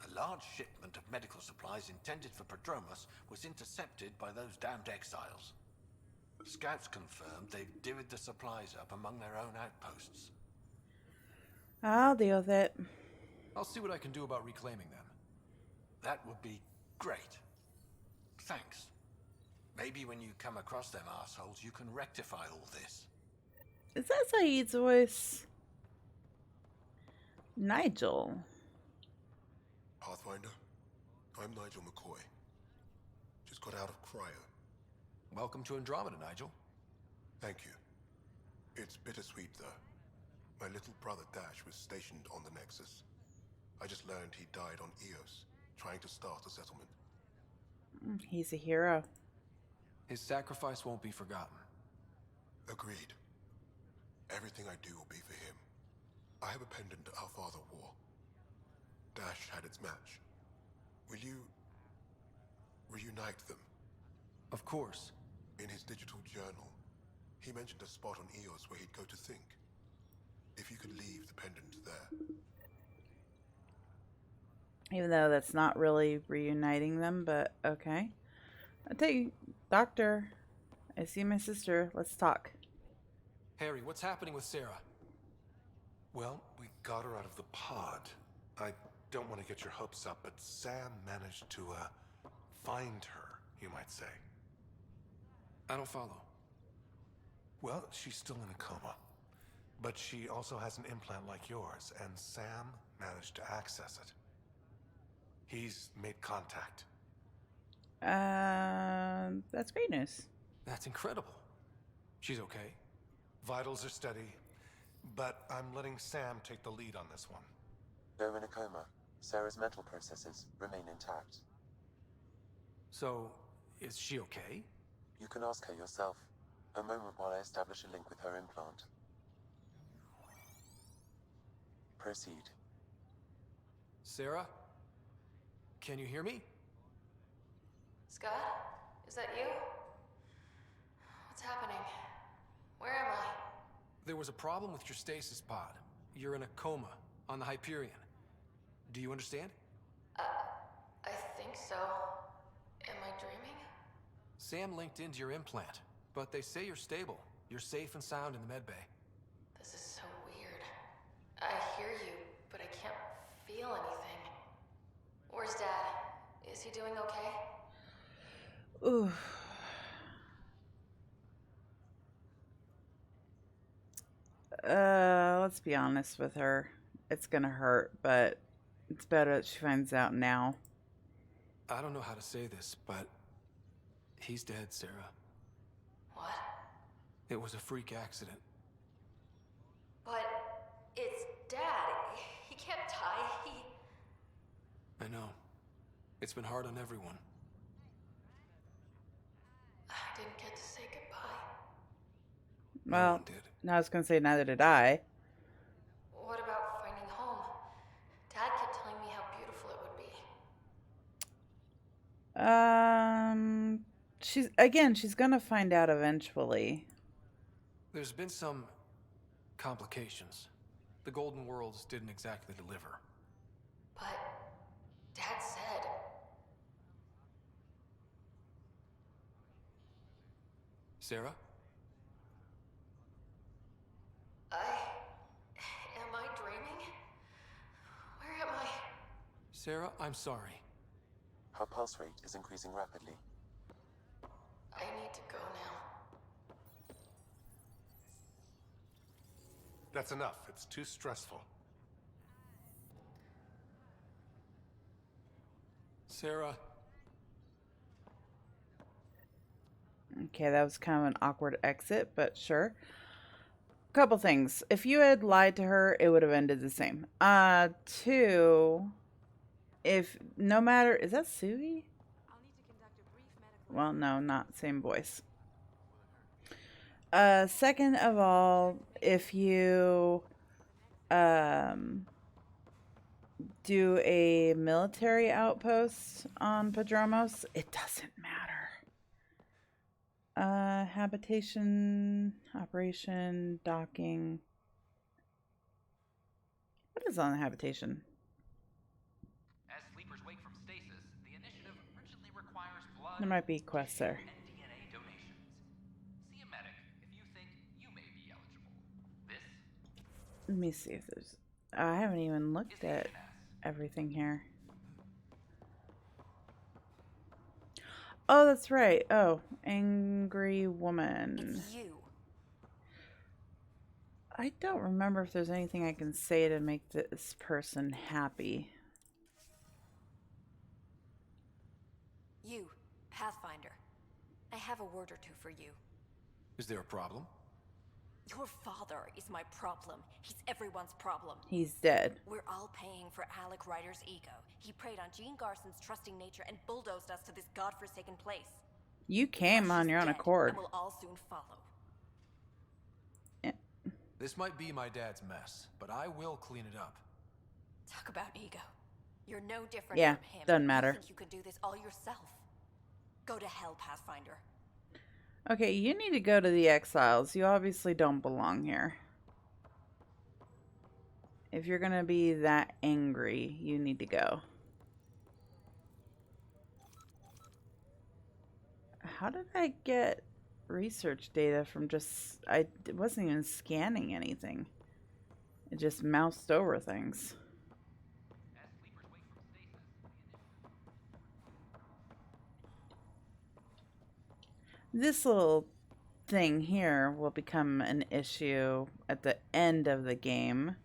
A large shipment of medical supplies intended for Prodromos was intercepted by those damned exiles. Scouts confirmed they've divvied the supplies up among their own outposts. I'll deal with it. I'll see what I can do about reclaiming them. That would be great. Thanks. Maybe when you come across them assholes, you can rectify all this. Is that Saeed's voice? Nigel. Pathfinder, I'm Nigel McCoy. Just got out of cryo. Welcome to Andromeda, Nigel. Thank you. It's bittersweet, though. My little brother Dash was stationed on the Nexus. I just learned he died on Eos, trying to start a settlement. He's a hero. His sacrifice won't be forgotten. Agreed. Everything I do will be for him. I have a pendant our father wore. Dash had its match. Will you reunite them? Of course. In his digital journal, he mentioned a spot on Eos where he'd go to think. If you could leave the pendant there. Even though that's not really reuniting them, but okay. I tell you, Doctor, I see my sister. Let's talk. Harry, what's happening with Sarah? Well, we got her out of the pod. I don't want to get your hopes up, but Sam managed to, find her, you might say. I don't follow. Well, she's still in a coma. But she also has an implant like yours, and Sam managed to access it. He's made contact. That's great news. That's incredible. She's okay. Vitals are steady, but I'm letting Sam take the lead on this one. They're in a coma. Sarah's mental processes remain intact. So, is she okay? You can ask her yourself. A moment while I establish a link with her implant. Proceed. Sarah? Can you hear me? Scott? Is that you? What's happening? Where am I? There was a problem with your stasis pod. You're in a coma on the Hyperion. Do you understand? I think so. Am I dreaming? Sam linked into your implant, but they say you're stable. You're safe and sound in the medbay. This is so weird. I hear you, but I can't feel anything. Where's Dad? Is he doing okay? Ooh. Let's be honest with her. It's gonna hurt, but it's better that she finds out now. I don't know how to say this, but he's dead, Sarah. What? It was a freak accident. But it's Dad. He can't die. I know. It's been hard on everyone. I didn't get to say goodbye. Well, I was gonna say neither did I. What about finding home? Dad kept telling me how beautiful it would be. She's gonna find out eventually. There's been some complications. The Golden Worlds didn't exactly deliver. But Dad said... Sarah? Am I dreaming? Where am I? Sarah, I'm sorry. Her pulse rate is increasing rapidly. I need to go now. That's enough. It's too stressful. Sarah. Okay, that was kind of an awkward exit, but sure. Couple things. If you had lied to her, it would have ended the same. Two, if no matter, is that Suvi? Well, no, not same voice. Second of all, if you do a military outpost on Padromos, it doesn't matter. Habitation, operation, docking. What is on the habitation? As sleepers wake from stasis, the initiative urgently requires blood. There might be quests there. And DNA donations. See a medic if you think you may be eligible. This? Let me see if there's... I haven't even looked at everything here. Oh, that's right. Oh, angry woman. It's you. I don't remember if there's anything I can say to make this person happy. You, Pathfinder. I have a word or two for you. Is there a problem? Your father is my problem. He's everyone's problem. He's dead. We're all paying for Alec Ryder's ego. He preyed on Jean Garson's trusting nature and bulldozed us to this godforsaken place. You came on your own accord. And we'll all soon follow. This might be my dad's mess, but I will clean it up. Talk about ego. You're no different Yeah, from him. doesn't matter. You think you could do this all yourself. Go to hell, Pathfinder. Okay, you need to go to the Exiles. You obviously don't belong here. If you're gonna be that angry, you need to go. How did I get research data from just... I wasn't even scanning anything. It just moused over things. This little thing here will become an issue at the end of the game.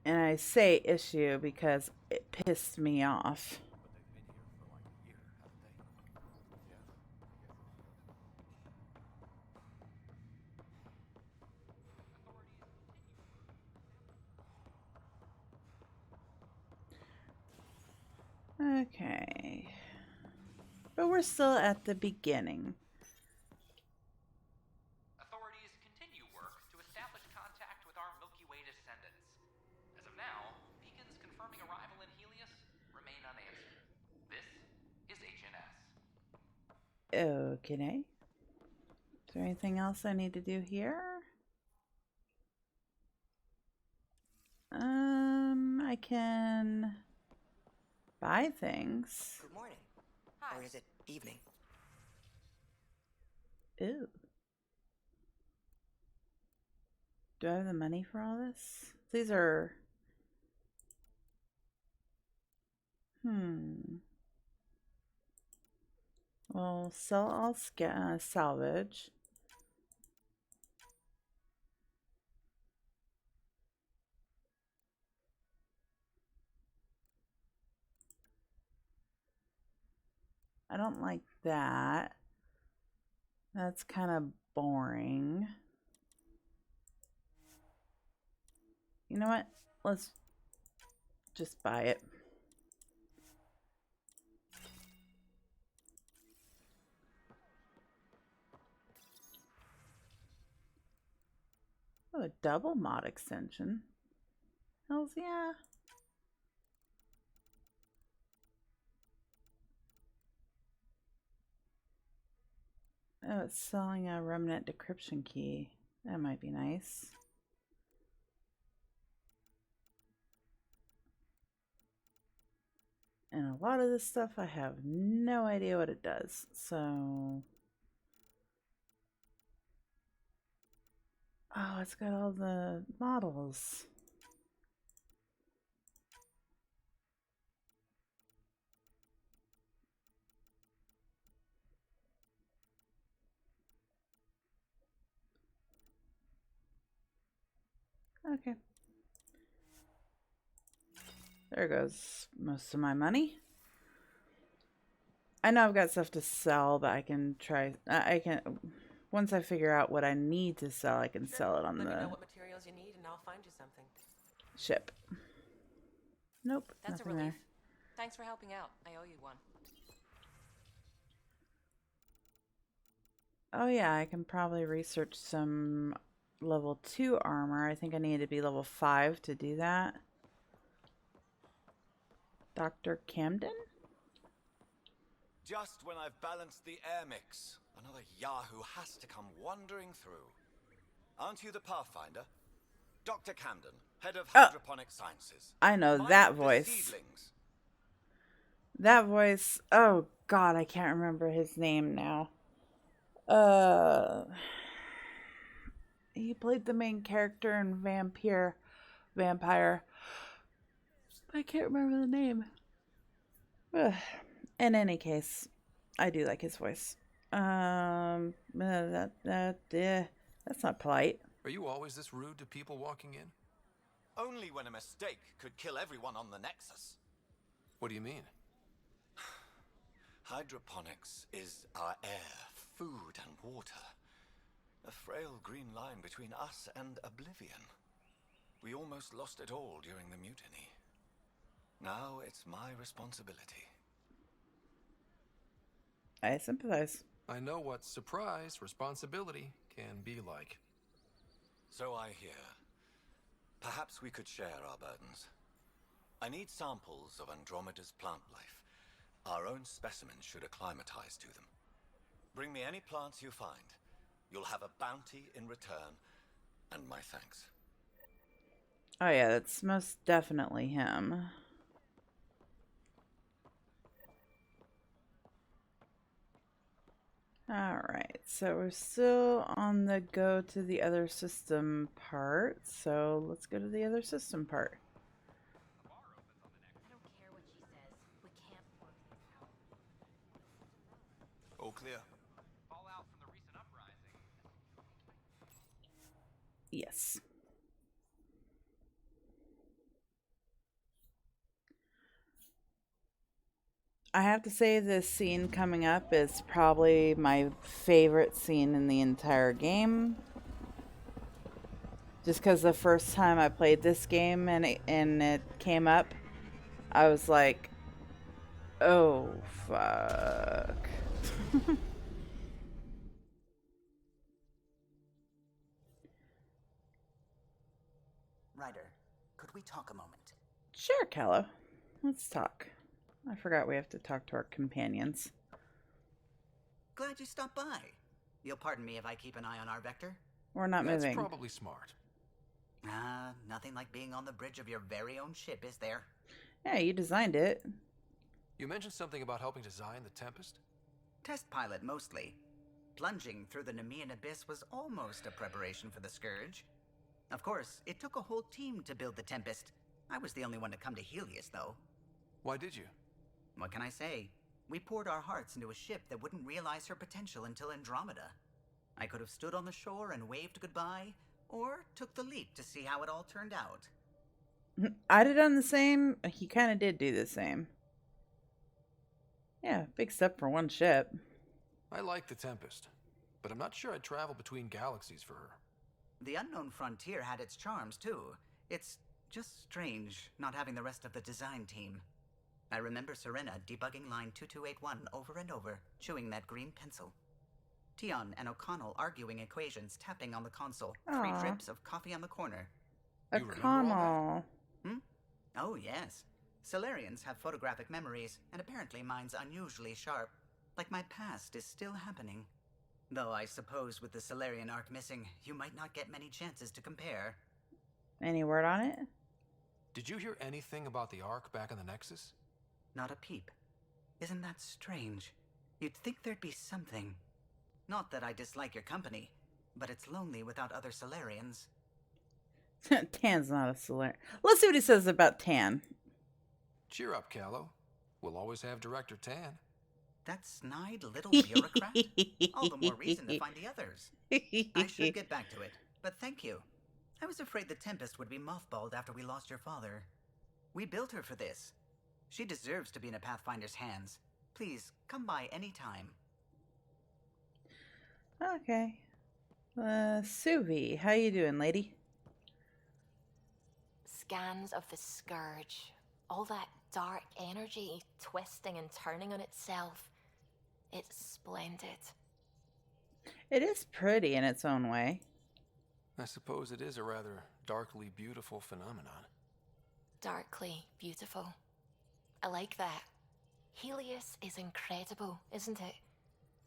And I say issue because it pissed me off. Okay. But we're still at the beginning. Authorities continue work to establish contact with our Milky Way descendants. As of now, beacons confirming arrival in Helios remain unanswered. This is HNS. Okay. Is there anything else I need to do here? I can buy things. Good morning. Hi. Or is it evening? Ew. Do I have the money for all this? These are... Well, sell all salvage. I don't like that. That's kind of boring. You know what? Let's just buy it. Oh, a double mod extension. Hells yeah. Oh, it's selling a remnant decryption key. That might be nice. And a lot of this stuff, I have no idea what it does. So... Oh, it's got all the models. Okay. There goes most of my money. I know I've got stuff to sell, but I can try... I can... Once I figure out what I need to sell, I can sell it on Let the... me know what materials you need and I'll find you something. ship. Nope, That's a nothing relief. there. Thanks for helping out. I owe you one. Oh yeah, I can probably research some level 2 armor. I think I need to be level 5 to do that. Dr. Camden? Just when I've balanced the air mix, another Yahoo has to come wandering through. Aren't you the Pathfinder? Dr. Camden, head of hydroponic sciences. I know that voice. Seedlings. That voice. Oh god, I can't remember his name now. He played the main character in Vampire. I can't remember the name. Ugh. In any case, I do like his voice. That's not polite. Are you always this rude to people walking in? Only when a mistake could kill everyone on the Nexus. What do you mean? Hydroponics is our air, food, and water. A frail green line between us and oblivion. We almost lost it all during the mutiny. Now it's my responsibility. I sympathize. I know what surprise responsibility can be like. So I hear. Perhaps we could share our burdens. I need samples of Andromeda's plant life. Our own specimens should acclimatize to them. Bring me any plants you find. You'll have a bounty in return, and my thanks. Oh yeah, that's most definitely him. Alright, so we're still on the go to the other system part, so let's go to the other system part. I don't care what she says. We can't work this out. All clear. Fallout from the recent uprising. Yes. I have to say this scene coming up is probably my favorite scene in the entire game. Just because the first time I played this game and it came up, I was like, oh, fuck. Ryder, could we talk a moment? Sure, Callow. Let's talk. I forgot we have to talk to our companions. Glad you stopped by. You'll pardon me if I keep an eye on our vector? We're not moving. That's probably smart. Nothing like being on the bridge of your very own ship, is there? Yeah, you designed it. You mentioned something about helping design the Tempest? Test pilot, mostly. Plunging through the Nemean abyss was almost a preparation for the Scourge. Of course, it took a whole team to build the Tempest. I was the only one to come to Helios, though. Why did you? What can I say? We poured our hearts into a ship that wouldn't realize her potential until Andromeda. I could have stood on the shore and waved goodbye, or took the leap to see how it all turned out. I'd have done the same. He kind of did do the same. Yeah, big step for one ship. I like the Tempest, but I'm not sure I'd travel between galaxies for her. The unknown frontier had its charms, too. It's just strange not having the rest of the design team. I remember Serena debugging line 2281 over and over, chewing that green pencil. Tion and O'Connell arguing equations, tapping on the console. Aww. 3 drips of coffee on the corner. O'Connell. Oh, yes. Solarians have photographic memories, and apparently mine's unusually sharp. Like my past is still happening. Though I suppose with the Solarian arc missing, you might not get many chances to compare. Any word on it? Did you hear anything about the Ark back in the Nexus? Not a peep. Isn't that strange? You'd think there'd be something. Not that I dislike your company, but it's lonely without other Solarians. Tan's not a Solarian. Let's see what he says about Tan. Cheer up, Callow. We'll always have Director Tan. That snide little bureaucrat? All the more reason to find the others. I should get back to it, but thank you. I was afraid the Tempest would be mothballed after we lost your father. We built her for this. She deserves to be in a Pathfinder's hands. Please, come by any time. Okay. Suvi, how you doing, lady? Scans of the Scourge. All that dark energy twisting and turning on itself. It's splendid. It is pretty in its own way. I suppose it is a rather darkly beautiful phenomenon. Darkly beautiful. I like that. Helios is incredible, isn't it?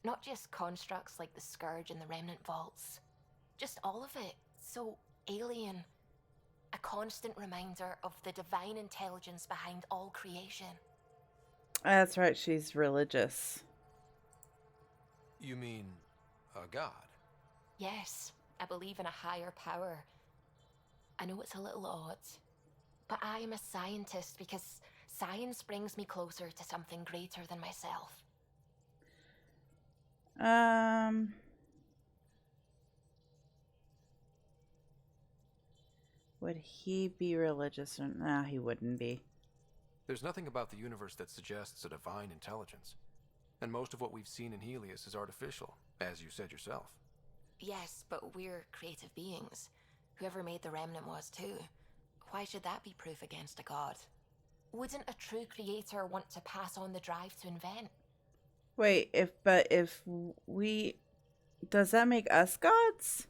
Not just constructs like the Scourge and the Remnant Vaults. Just all of it. So alien. A constant reminder of the divine intelligence behind all creation. That's right, she's religious. You mean a god? Yes, I believe in a higher power. I know it's a little odd, but I am a scientist because science brings me closer to something greater than myself. Would he be religious? No, he wouldn't be. There's nothing about the universe that suggests a divine intelligence. And most of what we've seen in Helios is artificial, as you said yourself. Yes, but we're creative beings. Whoever made the Remnant was too. Why should that be proof against a god? Wouldn't a true creator want to pass on the drive to invent? Wait, if we... Does that make us gods?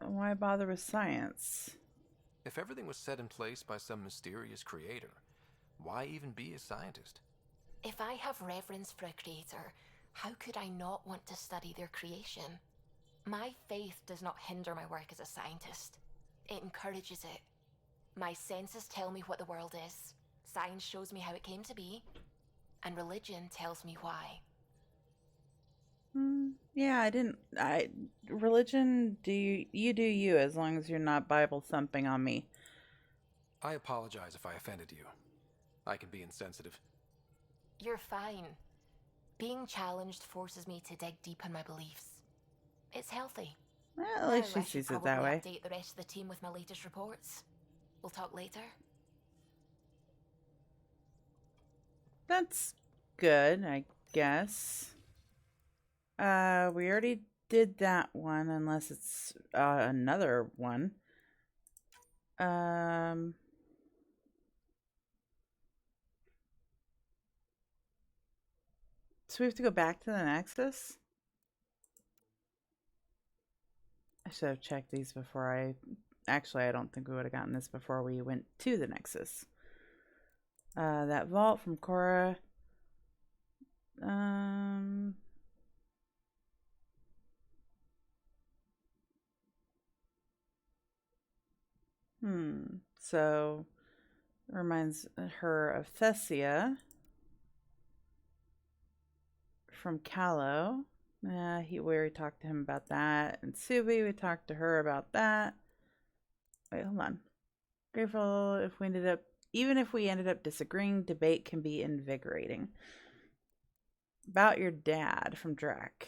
Why bother with science? If everything was set in place by some mysterious creator, why even be a scientist? If I have reverence for a creator, how could I not want to study their creation? My faith does not hinder my work as a scientist. It encourages it. My senses tell me what the world is. Science shows me how it came to be. And religion tells me why. Yeah, religion, you do you, as long as you're not Bible thumping on me. I apologize if I offended you. I can be insensitive. You're fine. Being challenged forces me to dig deep in my beliefs. It's healthy. Well, at least she sees it that way. Update the rest of the team with my latest reports. We'll talk later. That's good, I guess. We already did that one, unless it's another one. So we have to go back to the Nexus? I should have checked these before I... Actually, I don't think we would have gotten this before we went to the Nexus. That vault from Cora. So reminds her of Thessia from Callow. We already talked to him about that. And Subi, we talked to her about that. Wait, hold on. Grateful if we ended up, even if we ended up disagreeing, debate can be invigorating. About your dad from Drac.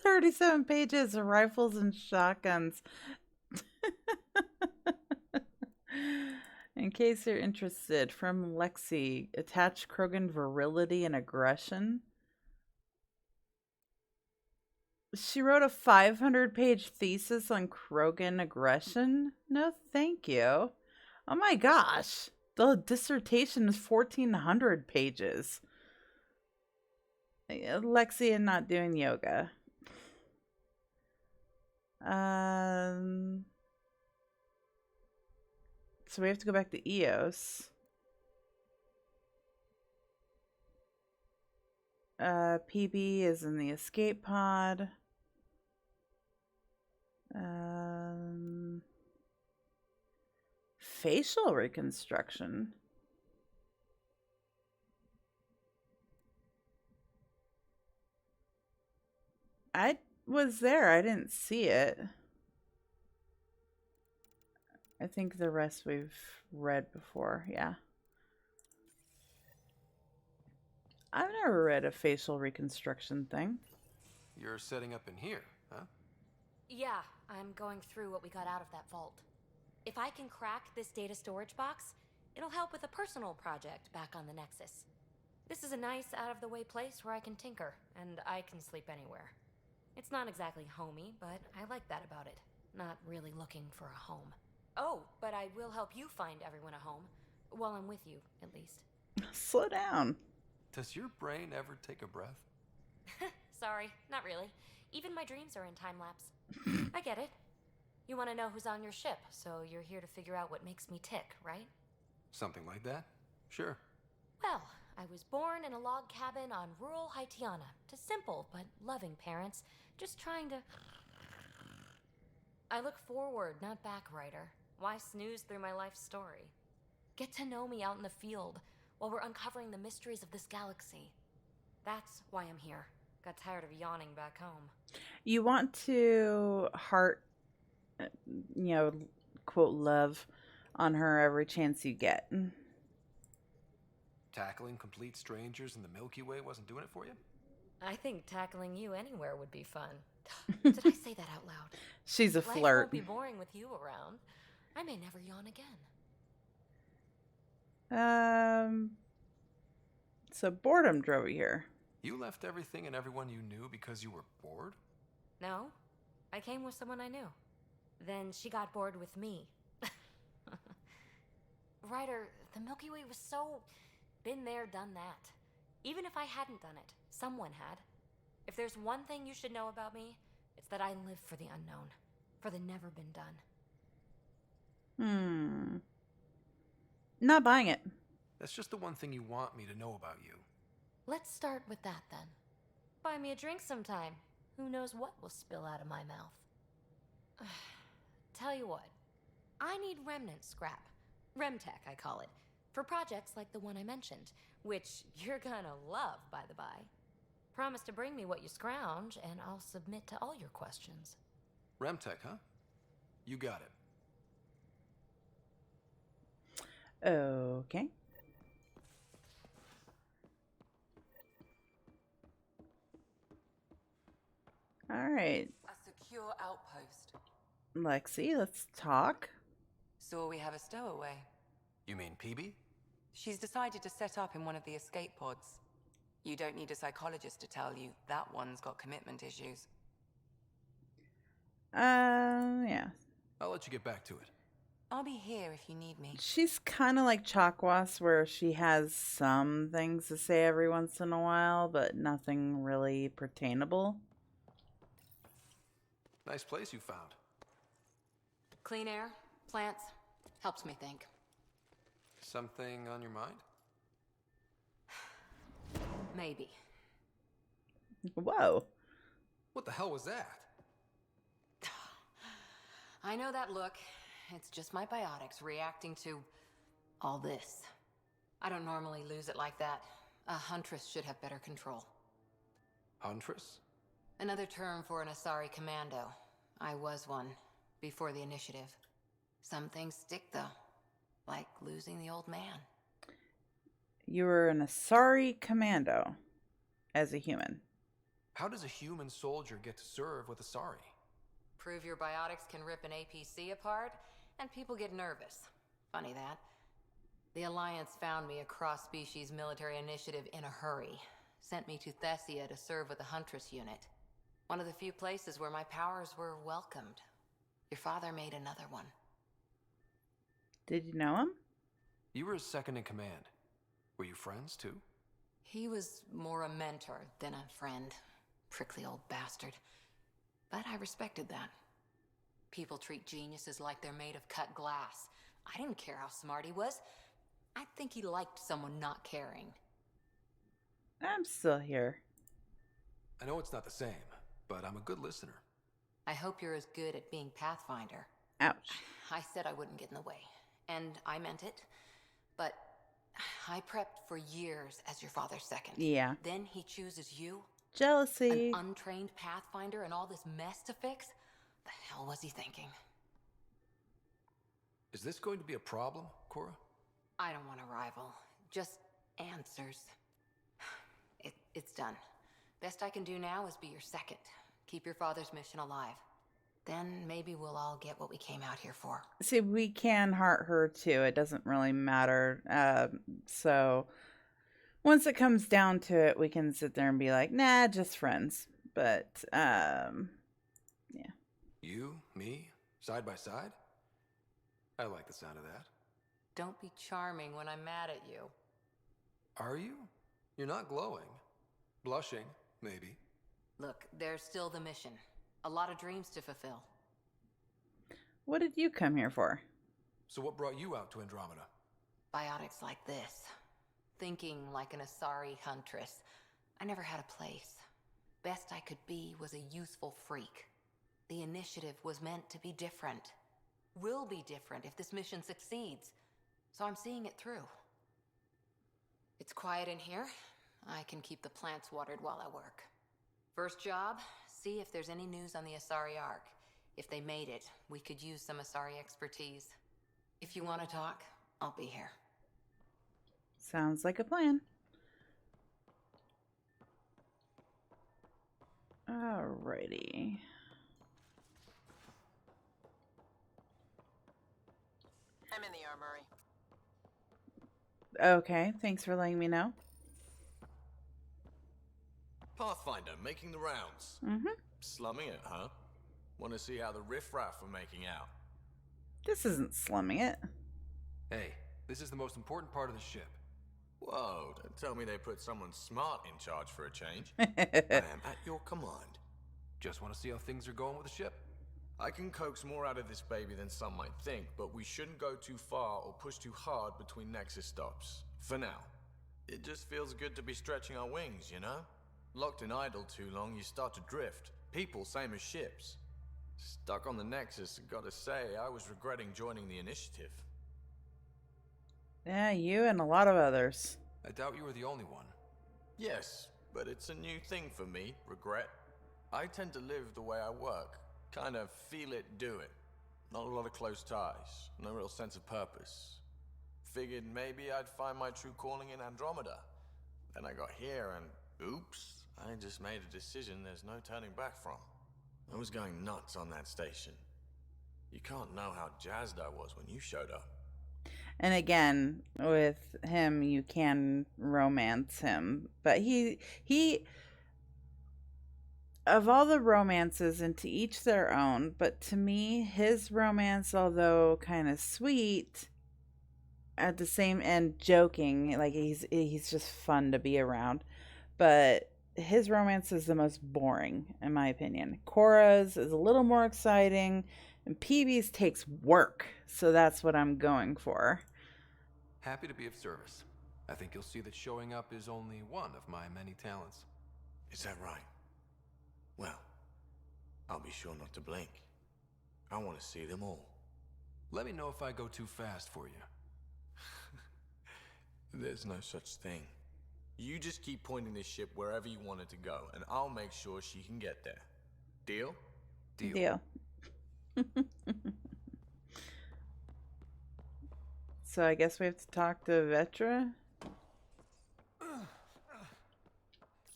37 pages of rifles and shotguns. In case you're interested, from Lexi, attach Krogan virility and aggression. She wrote a 500-page thesis on Krogan aggression? No, thank you. Oh my gosh. The dissertation is 1,400 pages. Lexi and not doing yoga. So we have to go back to Eos. PB is in the escape pod. Facial reconstruction. I was there. I didn't see it. I think the rest we've read before. Yeah. I've never read a facial reconstruction thing. You're setting up in here, huh? Yeah, I'm going through what we got out of that vault. If I can crack this data storage box, it'll help with a personal project back on the Nexus. This is a nice, out-of-the-way place where I can tinker, and I can sleep anywhere. It's not exactly homey, but I like that about it. Not really looking for a home. Oh, but I will help you find everyone a home. While I'm with you, at least. Slow down. Does your brain ever take a breath? Sorry, not really. Even my dreams are in time-lapse. I get it. You want to know who's on your ship, so you're here to figure out what makes me tick, right? Something like that? Sure. Well, I was born in a log cabin on rural Haitiana to simple but loving parents, just trying to... I look forward, not back, writer. Why snooze through my life story? Get to know me out in the field while we're uncovering the mysteries of this galaxy. That's why I'm here. Got tired of yawning back home. You want to heart, quote, love on her every chance you get. Tackling complete strangers in the Milky Way wasn't doing it for you? I think tackling you anywhere would be fun. Did I say that out loud? She's a Life flirt. won't be boring with you around. I may never yawn again. So boredom drove you here. You left everything and everyone you knew because you were bored? No, I came with someone I knew. Then she got bored with me. Ryder, the Milky Way was so... been there, done that. Even if I hadn't done it, someone had. If there's one thing you should know about me, it's that I live for the unknown. For the never been done. Not buying it. That's just the one thing you want me to know about you. Let's start with that then. Buy me a drink sometime. Who knows what will spill out of my mouth. Tell you what, I need remnant scrap. Remtech, I call it. For projects like the one I mentioned, which you're gonna love, by the by. Promise to bring me what you scrounge, and I'll submit to all your questions. Remtech, huh? You got it. Okay. All right. A secure outpost. Lexi, let's talk. So we have a stowaway. You mean PB? She's decided to set up in one of the escape pods. You don't need a psychologist to tell you that one's got commitment issues. Yeah. I'll let you get back to it. I'll be here if you need me. She's kind of like Chakwas, where she has some things to say every once in a while, but nothing really pertainable. Nice place you found. Clean air, plants, helps me think. Something on your mind? Maybe. Whoa. What the hell was that? I know that look. It's just my biotics reacting to all this. I don't normally lose it like that. A huntress should have better control. Huntress? Another term for an Asari commando. I was one, before the initiative. Some things stick, though. Like losing the old man. You were an Asari commando as a human. How does a human soldier get to serve with Asari? Prove your biotics can rip an APC apart, and people get nervous. Funny that. The Alliance found me a cross-species military initiative in a hurry. Sent me to Thessia to serve with the Huntress unit. One of the few places where my powers were welcomed. Your father made another one. Did you know him? You were his second in command. Were you friends, too? He was more a mentor than a friend. Prickly old bastard. But I respected that. People treat geniuses like they're made of cut glass. I didn't care how smart he was. I think he liked someone not caring. I'm still here. I know it's not the same, but I'm a good listener. I hope you're as good at being Pathfinder. Ouch. I said I wouldn't get in the way. And I meant it. But I prepped for years as your father's second. Yeah. Then he chooses you? Jealousy. An untrained Pathfinder and all this mess to fix? The hell was he thinking? Is this going to be a problem, Cora? I don't want a rival. Just answers. It's done. Best I can do now is be your second. Keep your father's mission alive. Then maybe we'll all get what we came out here for. See, we can heart her too. It doesn't really matter. So once it comes down to it, we can sit there and be like, nah, just friends. But, yeah. You, me, side by side? I like the sound of that. Don't be charming when I'm mad at you. Are you? You're not glowing. Blushing, maybe. Look, there's still the mission. A lot of dreams to fulfill. What did you come here for? So what brought you out to Andromeda? Biotics like this. Thinking like an Asari huntress. I never had a place. Best I could be was a useful freak. The initiative was meant to be different. Will be different if this mission succeeds. So I'm seeing it through. It's quiet in here. I can keep the plants watered while I work. First job, see if there's any news on the Asari Ark. If they made it, we could use some Asari expertise. If you want to talk, I'll be here. Sounds like a plan. Alrighty. I'm in the armory. Okay, thanks for letting me know. Pathfinder, making the rounds. Mm-hmm. Slumming it, huh? Want to see how the riffraff are making out? This isn't slumming it. Hey, this is the most important part of the ship. Whoa, don't tell me they put someone smart in charge for a change. I am at your command. Just want to see how things are going with the ship. I can coax more out of this baby than some might think, but we shouldn't go too far or push too hard between Nexus stops. For now. It just feels good to be stretching our wings, you know? Locked in idle too long, you start to drift. People, same as ships. Stuck on the Nexus, gotta say, I was regretting joining the initiative. Yeah, you and a lot of others. I doubt you were the only one. Yes, but it's a new thing for me, regret. I tend to live the way I work. Kind of feel it, do it. Not a lot of close ties, no real sense of purpose. Figured maybe I'd find my true calling in Andromeda. Then I got here and, oops, I just made a decision there's no turning back from. I was going nuts on that station. You can't know how jazzed I was when you showed up. And again, with him, you can romance him, but he of all the romances, and to each their own, but to me, his romance, although kind of sweet, at the same and joking, like he's just fun to be around, but his romance is the most boring in my opinion. Cora's is a little more exciting, and PB's takes work, so that's what I'm going for. Happy to be of service. I think you'll see that showing up is only one of my many talents. Is that right? Well, I'll be sure not to blink. I want to see them all. Let me know if I go too fast for you. There's no such thing. You just keep pointing this ship wherever you want it to go, and I'll make sure she can get there. Deal? Deal. So I guess we have to talk to Vetra.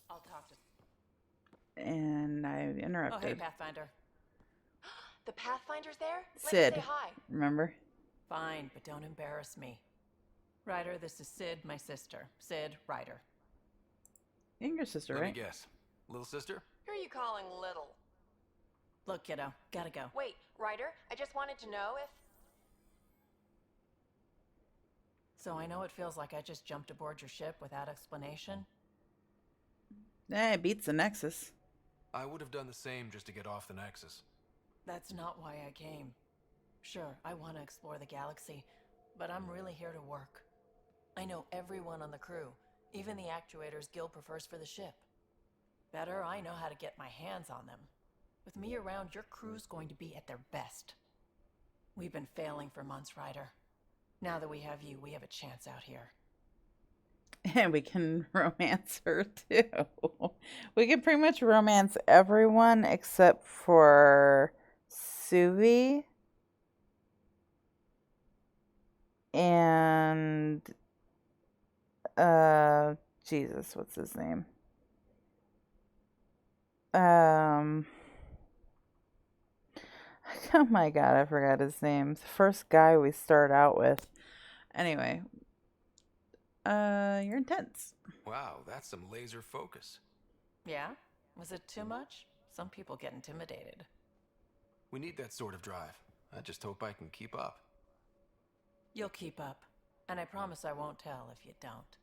I'll talk to. And I Oh, hey, interrupted. Pathfinder. The Pathfinder's there? Sid, Let's say hi. remember? Fine, but don't embarrass me. Ryder, this is Sid, my sister. Sid, Ryder. Younger sister, Let right? me guess. Little sister? Who are you calling little? Look, kiddo, gotta go. Wait, Ryder, I just wanted to know if... So I know it feels like I just jumped aboard your ship without explanation. It beats the Nexus. I would have done the same just to get off the Nexus. That's not why I came. Sure, I want to explore the galaxy, but I'm really here to work. I know everyone on the crew, even the actuators Gil prefers for the ship. Better, I know how to get my hands on them. With me around, your crew's going to be at their best. We've been failing for months, Ryder. Now that we have you, we have a chance out here. And we can romance her too. We can pretty much romance everyone except for Suvi and Jesus, what's his name? Oh my god, I forgot his name. The first guy we start out with. Anyway, you're intense. Wow, that's some laser focus. Yeah? Was it too much? Some people get intimidated. We need that sort of drive. I just hope I can keep up. You'll keep up, and I promise I won't tell if you don't.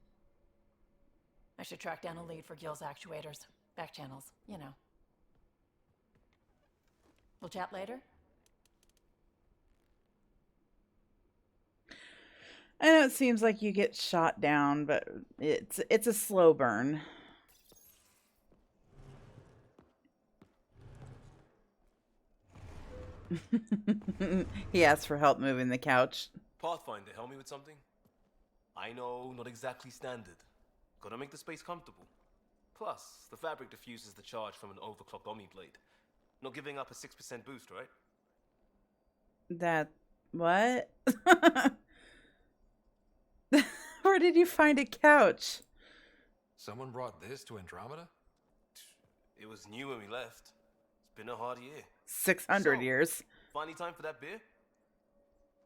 I should track down a lead for Gil's actuators. Back channels, you know. We'll chat later? I know it seems like you get shot down, but it's a slow burn. He asked for help moving the couch. Pathfinder, help me with something? I know, not exactly standard. Gotta make the space comfortable. Plus, the fabric diffuses the charge from an overclocked Omni blade. Not giving up a 6% boost, right? That what? Where did you find a couch? Someone brought this to Andromeda? It was new when we left. It's been a hard year. 600 years. Finally time for that beer?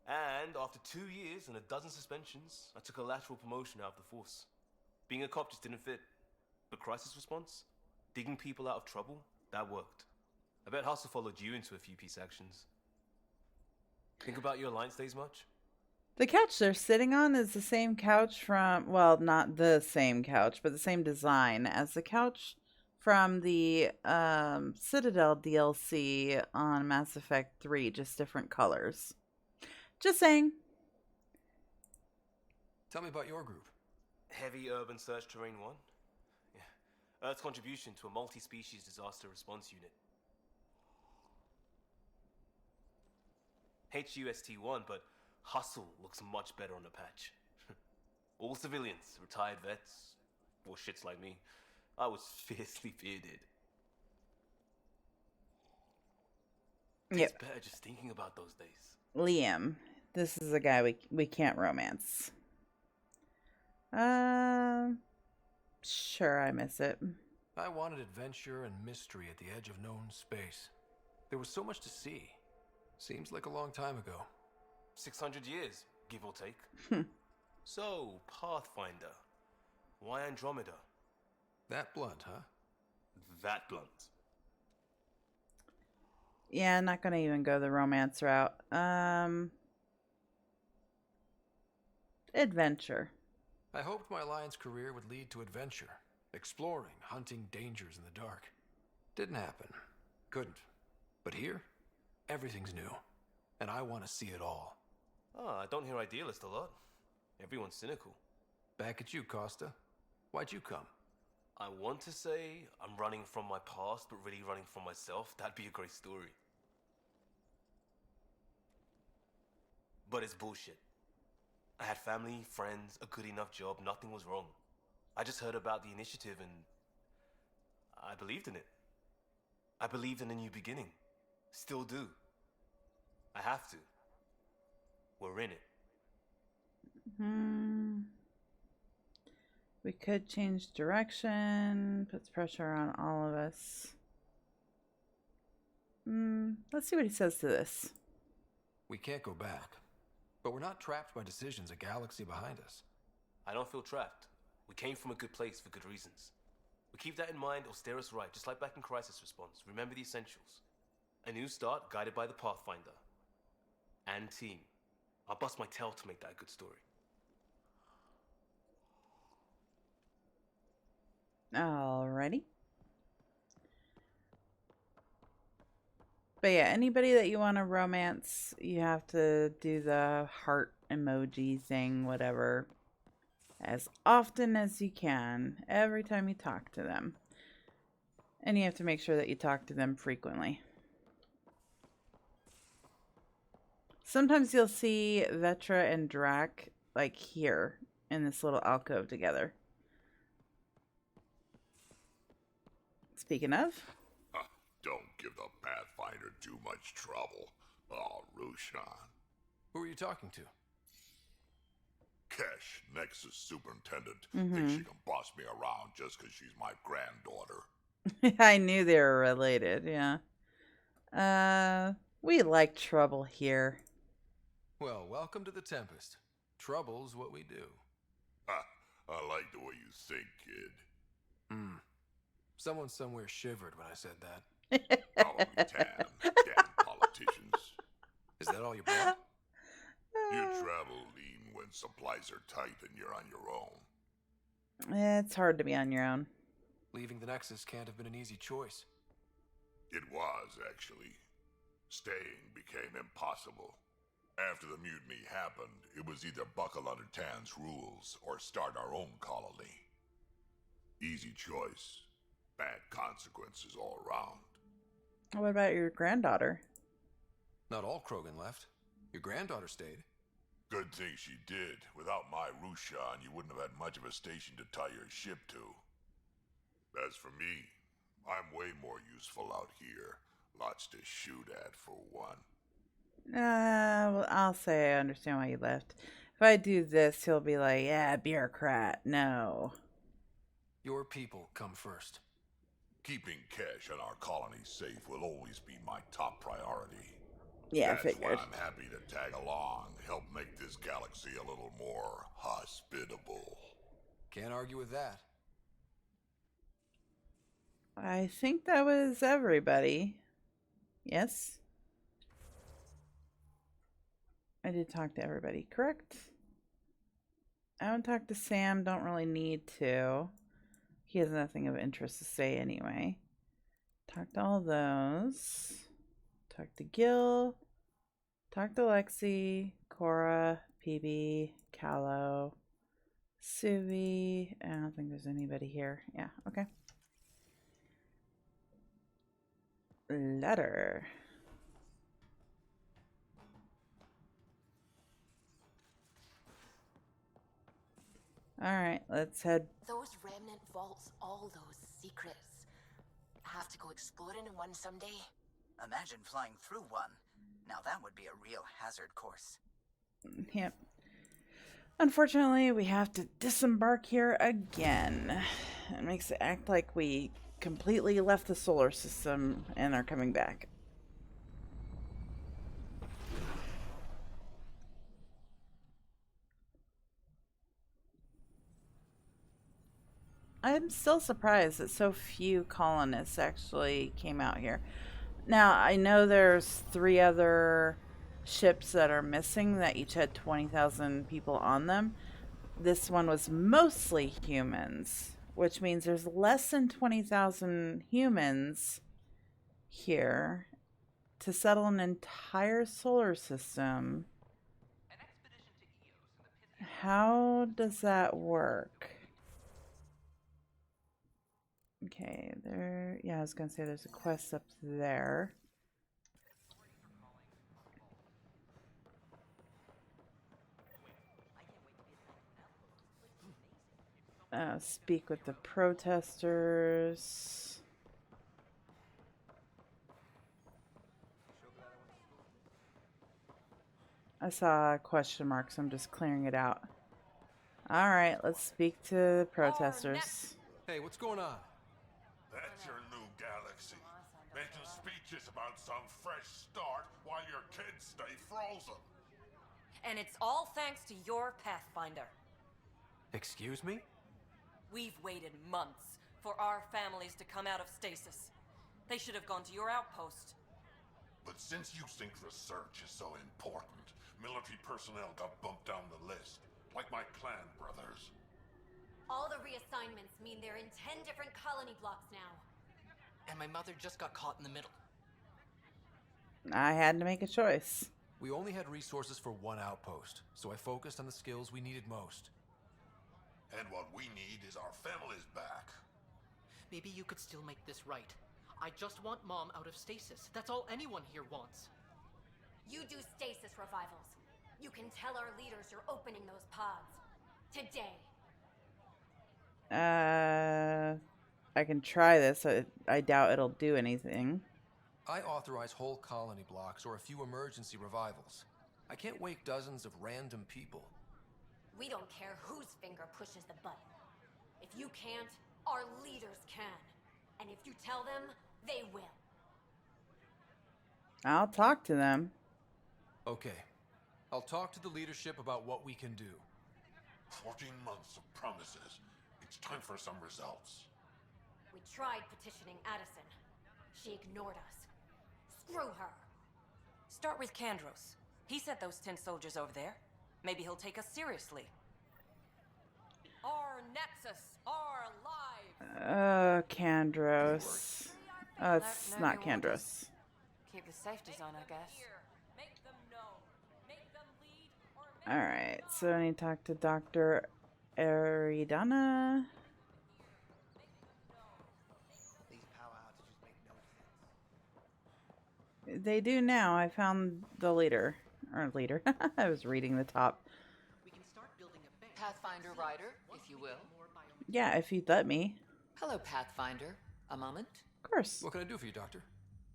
And after 2 years and a dozen suspensions, I took a lateral promotion out of the force. Being a cop just didn't fit. But crisis response? Digging people out of trouble? That worked. I bet Hustle followed you into a few peace actions. Think about your Alliance days much? The couch they're sitting on is the same couch from, well, not the same couch, but the same design as the couch from the Citadel DLC on Mass Effect 3, just different colors. Just saying. Tell me about your group. Heavy urban search terrain 1? Yeah. Earth's contribution to a multi-species disaster response unit. HUST-1, but Hustle looks much better on the patch. All civilians, retired vets, or shits like me. I was fiercely bearded. It's better just thinking about those days. Liam. This is a guy we can't romance. Sure, I miss it. I wanted adventure and mystery at the edge of known space. There was so much to see. Seems like a long time ago. 600 years, give or take. Hmm. So, Pathfinder. Why Andromeda? That blunt, huh? That blunt. Yeah, not gonna even go the romance route. Adventure. I hoped my alliance career would lead to adventure, exploring, hunting dangers in the dark. Didn't happen. Couldn't. But here, everything's new, and I want to see it all. I don't hear idealist a lot. Everyone's cynical. Back at you, Costa. Why'd you come? I want to say I'm running from my past, but really running from myself. That'd be a great story. But it's bullshit. I had family, friends, a good enough job, nothing was wrong. I just heard about the initiative and I believed in it. I believed in a new beginning. Still do. I have to. We're in it. We could change direction. Puts pressure on all of us. Let's see what he says to this. We can't go back. But we're not trapped by decisions a galaxy behind us. I don't feel trapped. We came from a good place for good reasons. We keep that in mind or steer us right, just like back in Crisis Response. Remember the essentials. A new start guided by the Pathfinder. And team. I'll bust my tail to make that a good story. Alrighty. But yeah, anybody that you want to romance, you have to do the heart emoji thing, whatever, as often as you can, every time you talk to them. And you have to make sure that you talk to them frequently. Sometimes you'll see Vetra and Drac, like here, in this little alcove together. Speaking of... Don't give the Pathfinder too much trouble. Oh, Rushan. Who are you talking to? Kesh, Nexus Superintendent, Mm-hmm. thinks she can boss me around just because she's my granddaughter. I knew they were related, yeah. We like trouble here. Well, welcome to the Tempest. Trouble's what we do. Ha, I like the way you think, kid. Someone somewhere shivered when I said that. Call me Tam. Damn politicians. Is that all you brought? You travel lean when supplies are tight and you're on your own. It's hard to be on your own. Leaving the Nexus can't have been an easy choice. It was, actually. Staying became impossible. After the mutiny happened, it was either buckle under Tan's rules or start our own colony. Easy choice. Bad consequences all around. What about your granddaughter? Not all Krogan left. Your granddaughter stayed. Good thing she did. Without my Rushan, you wouldn't have had much of a station to tie your ship to. As for me, I'm way more useful out here. Lots to shoot at, for one. Well, I'll say I understand why you left. If I do this, he'll be like, yeah, bureaucrat, no. Your people come first. Keeping Kesh and our colony safe will always be my top priority. Yeah, That's figured. why I'm happy to tag along, help make this galaxy a little more hospitable. Can't argue with that. I think that was everybody. Yes? I did talk to everybody, correct? I haven't talked to Sam, don't really need to. He has nothing of interest to say anyway. Talk to all those. Talk to Gil. Talk to Lexi, Cora, PB, Callow, Suvi. I don't think there's anybody here. Yeah, okay. Letter. Alright, let's head. Those remnant vaults, all those secrets. Have to go exploring in one someday. Imagine flying through one. Now that would be a real hazard course. Yep. Unfortunately, we have to disembark here again. It makes it act like we completely left the solar system and are coming back. I'm still surprised that so few colonists actually came out here. Now, I know there's 3 other ships that are missing that each had 20,000 people on them. This one was mostly humans, which means there's less than 20,000 humans here to settle an entire solar system. How does that work? Okay, there. Yeah, I was gonna say there's a quest up there. Speak with the protesters. I saw a question mark, so I'm just clearing it out. Alright, let's speak to the protesters. Hey, what's going on? That's your new galaxy. Making speeches about some fresh start while your kids stay frozen. And it's all thanks to your Pathfinder. Excuse me? We've waited months for our families to come out of stasis. They should have gone to your outpost. But since you think research is so important, military personnel got bumped down the list, like my clan brothers. All the reassignments mean they're in 10 different colony blocks now. And my mother just got caught in the middle. I had to make a choice. We only had resources for 1 outpost, so I focused on the skills we needed most. And what we need is our families back. Maybe you could still make this right. I just want Mom out of stasis. That's all anyone here wants. You do stasis revivals. You can tell our leaders you're opening those pods. Today. I can try this. I doubt it'll do anything. I authorize whole colony blocks or a few emergency revivals. I can't wake dozens of random people. We don't care whose finger pushes the button. If you can't, our leaders can. And if you tell them, they will. I'll talk to them. Okay. I'll talk to the leadership about what we can do. 14 months of promises. It's time for some results. We tried petitioning Addison. She ignored us. Screw her. Start with Kandros. He sent those 10 soldiers over there. Maybe he'll take us seriously. Our Nexus, our lives. Kandros. It's not Kandros. Keep the safety zone, I guess. Alright, so I need to talk to Dr. Eridana. They do now. I found the leader. Or leader. I was reading the top. Pathfinder Rider, if you will. Yeah, if you'd let me. Hello, Pathfinder. A moment? Of course. What can I do for you, Doctor?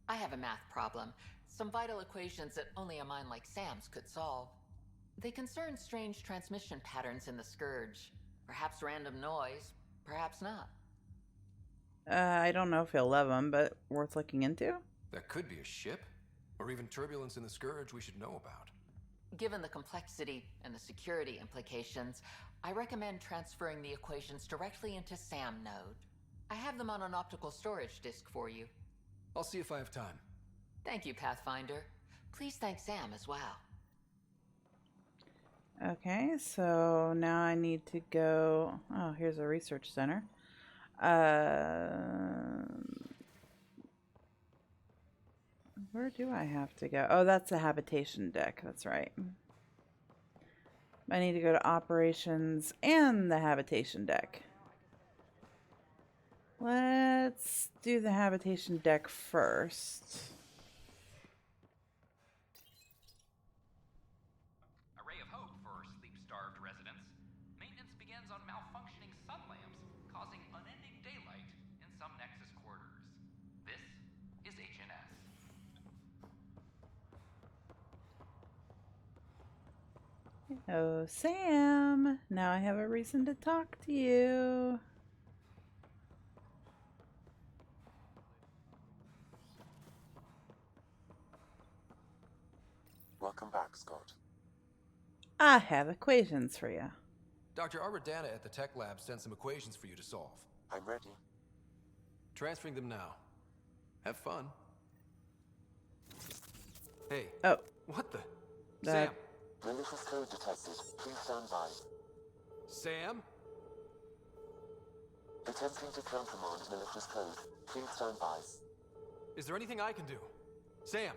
I have a math problem. Some vital equations that only a mind like Sam's could solve. They concern strange transmission patterns in the Scourge. Perhaps random noise, perhaps not. I don't know if you'll love them, but worth looking into. That could be a ship, or even turbulence in the Scourge we should know about. Given the complexity and the security implications, I recommend transferring the equations directly into SAM node. I have them on an optical storage disk for you. I'll see if I have time. Thank you, Pathfinder. Please thank Sam as well. Okay, so now I need to go... Oh, here's a research center. Where do I have to go? Oh, that's a habitation deck. That's right. I need to go to operations and the habitation deck. Let's do the habitation deck first. A ray of hope for sleep-starved residents. Maintenance begins on malfunctioning sun lamps, causing unending daylight in some Nexus quarters. This is HNS. Oh, Sam. Now I have a reason to talk to you. Welcome back, Scott. I have equations for you. Dr. Aradana at the tech lab sent some equations for you to solve. I'm ready. Transferring them now. Have fun. Hey. Oh. What the? That... Sam. Malicious code detected. Please stand by. Sam? Attempting to countermand malicious code. Please stand by. Is there anything I can do? Sam!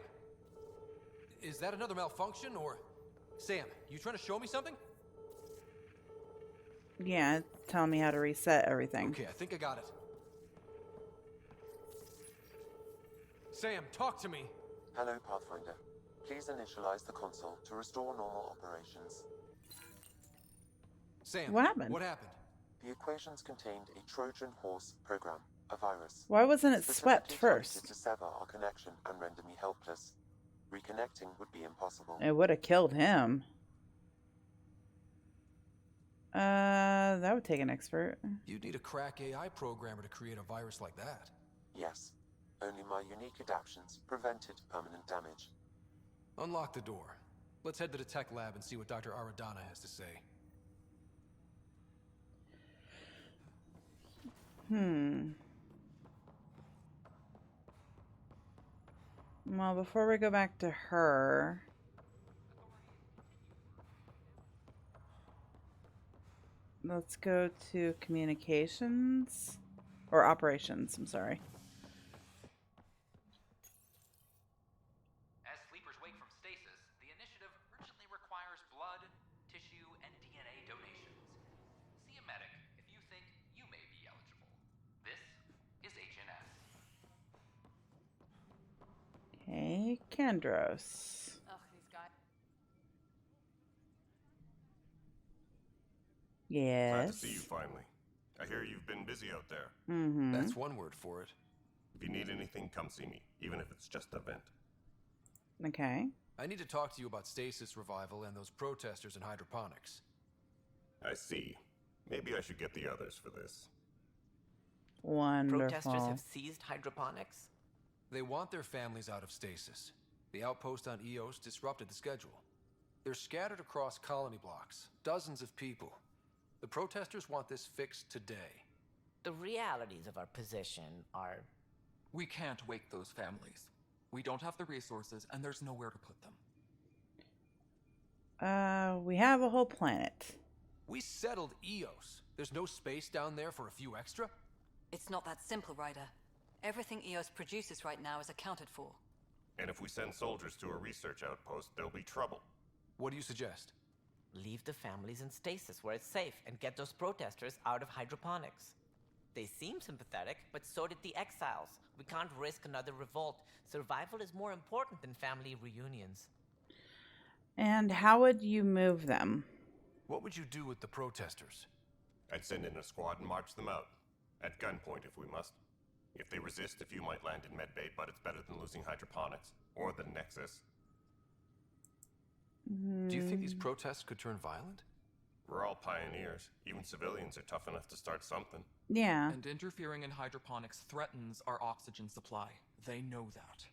Is that another malfunction, or... Sam, you trying to show me something? Yeah, tell me how to reset everything. Okay, I think I got it. Sam, talk to me! Hello, Pathfinder. Please initialize the console to restore normal operations. Sam, what happened? What happened? The equations contained a Trojan horse program, a virus. Why wasn't it swept first? To sever our connection and render me helpless. Reconnecting would be impossible. It would have killed him. That would take an expert. You'd need a crack AI programmer to create a virus like that. Yes. Only my unique adaptions prevented permanent damage. Unlock the door. Let's head to the tech lab and see what Dr. Aradana has to say. Well, before we go back to her... Let's go to communications. Or operations, I'm sorry. As sleepers wake from stasis, the initiative urgently requires blood, tissue, and DNA donations. See a medic if you think you may be eligible. This is HNS. Okay, Kandros. Ugh, these guys. Yes. Glad to see you finally. I hear you've been busy out there. Mm-hmm. That's one word for it. If you need anything, come see me, even if it's just a vent. Okay. I need to talk to you about stasis revival and those protesters in hydroponics. I see. Maybe I should get the others for this. Wonderful. Protesters have seized hydroponics? They want their families out of stasis. The outpost on Eos disrupted the schedule. They're scattered across colony blocks, dozens of people. The protesters want this fixed today. The realities of our position are... We can't wake those families. We don't have the resources, and there's nowhere to put them. We have a whole planet. We settled Eos. There's no space down there for a few extra? It's not that simple, Ryder. Everything Eos produces right now is accounted for. And if we send soldiers to a research outpost, there'll be trouble. What do you suggest? Leave the families in stasis where it's safe and get those protesters out of hydroponics. They seem sympathetic, but so did the exiles. We can't risk another revolt. Survival is more important than family reunions. And how would you move them? What would you do with the protesters? I'd send in a squad and march them out. At gunpoint if we must. If they resist, a few might land in medbay, but it's better than losing hydroponics. Or the Nexus. Do you think these protests could turn violent? We're all pioneers. Even civilians are tough enough to start something. Yeah. And interfering in hydroponics threatens our oxygen supply. They know that.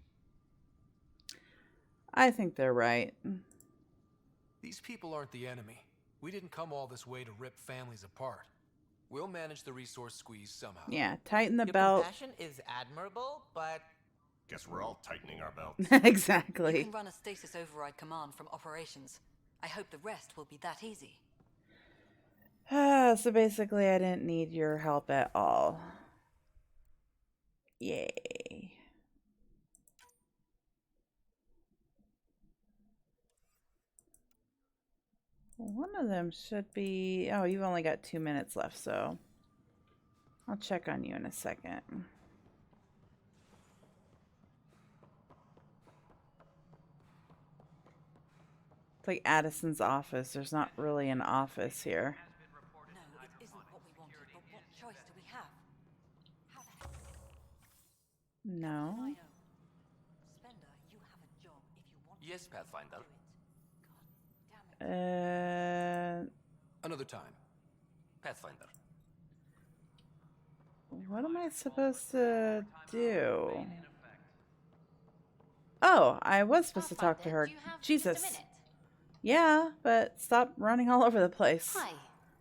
I think they're right. These people aren't the enemy. We didn't come all this way to rip families apart. We'll manage the resource squeeze somehow. Yeah, tighten the Your belt. compassion is admirable, but... Guess we're all tightening our belts. Exactly. You can run a stasis override command from operations. I hope the rest will be that easy. So basically I didn't need your help at all. Yay. One of them should be... Oh, you've only got 2 minutes left, so... I'll check on you in a second. It's like Addison's office. There's not really an office here. No, it isn't what we wanted, but what choice do we have? How the heck? No. Spender, you have a job if you want Yes, Pathfinder. Another time. Pathfinder. What am I supposed to do? Oh, I was supposed to talk to her. Jesus. Yeah, but stop running all over the place. Hi.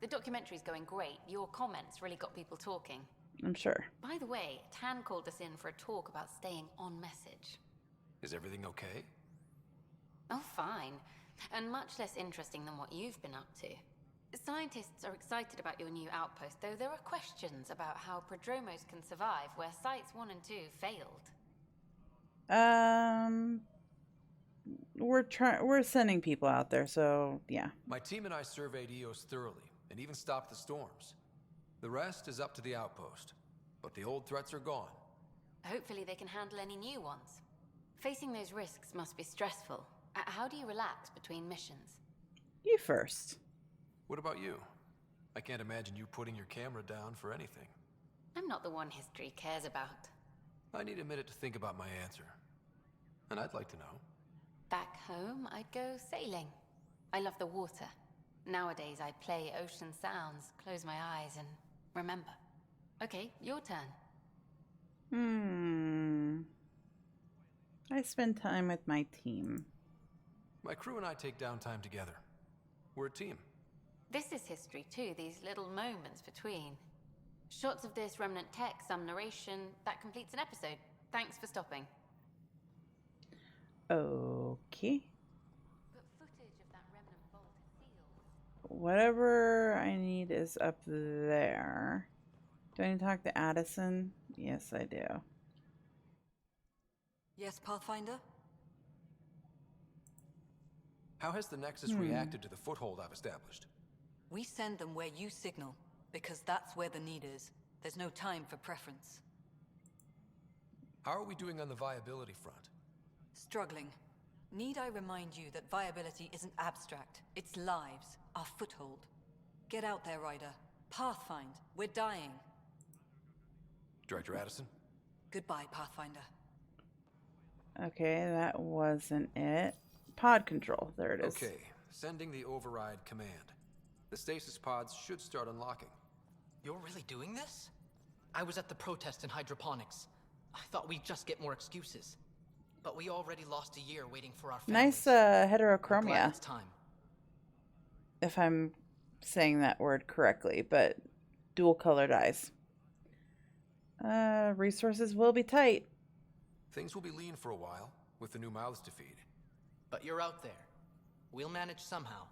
The documentary's going great. Your comments really got people talking. I'm sure. By the way, Tan called us in for a talk about staying on message. Is everything okay? Oh, fine. And much less interesting than what you've been up to. Scientists are excited about your new outpost, though there are questions about how prodromos can survive where Sites 1 and 2 failed. We're sending people out there, so yeah. My team and I surveyed Eos thoroughly, and even stopped the storms. The rest is up to the outpost, but the old threats are gone. Hopefully they can handle any new ones. Facing those risks must be stressful. How do you relax between missions? You first. What about you? I can't imagine you putting your camera down for anything. I'm not the one history cares about. I need a minute to think about my answer. And I'd like to know. Back home, I'd go sailing. I love the water. Nowadays, I play ocean sounds, close my eyes, and remember. Okay, your turn. I spend time with my team. My crew and I take downtime together. We're a team. This is history too, these little moments between. Shots of this remnant tech, some narration. That completes an episode. Thanks for stopping. Okay. But footage of that remnant vault sealed. Whatever I need is up there. Do I need to talk to Addison? Yes, I do. Yes, Pathfinder? How has the Nexus reacted to the foothold I've established? We send them where you signal, because that's where the need is. There's no time for preference. How are we doing on the viability front? Struggling. Need I remind you that viability isn't abstract, it's lives, our foothold. Get out there, Ryder. Pathfind, we're dying. Director Addison? Goodbye, Pathfinder. Okay, that wasn't it. Pod control, there it is. Okay, sending the override command. The stasis pods should start unlocking. You're really doing this? I was at the protest in hydroponics. I thought we'd just get more excuses. But we already lost a year waiting for our families. Nice I'm glad heterochromia, it's time. if I'm saying that word correctly, but dual colored eyes. Resources will be tight. Things will be lean for a while, with the new mouths to feed. But you're out there. We'll manage somehow.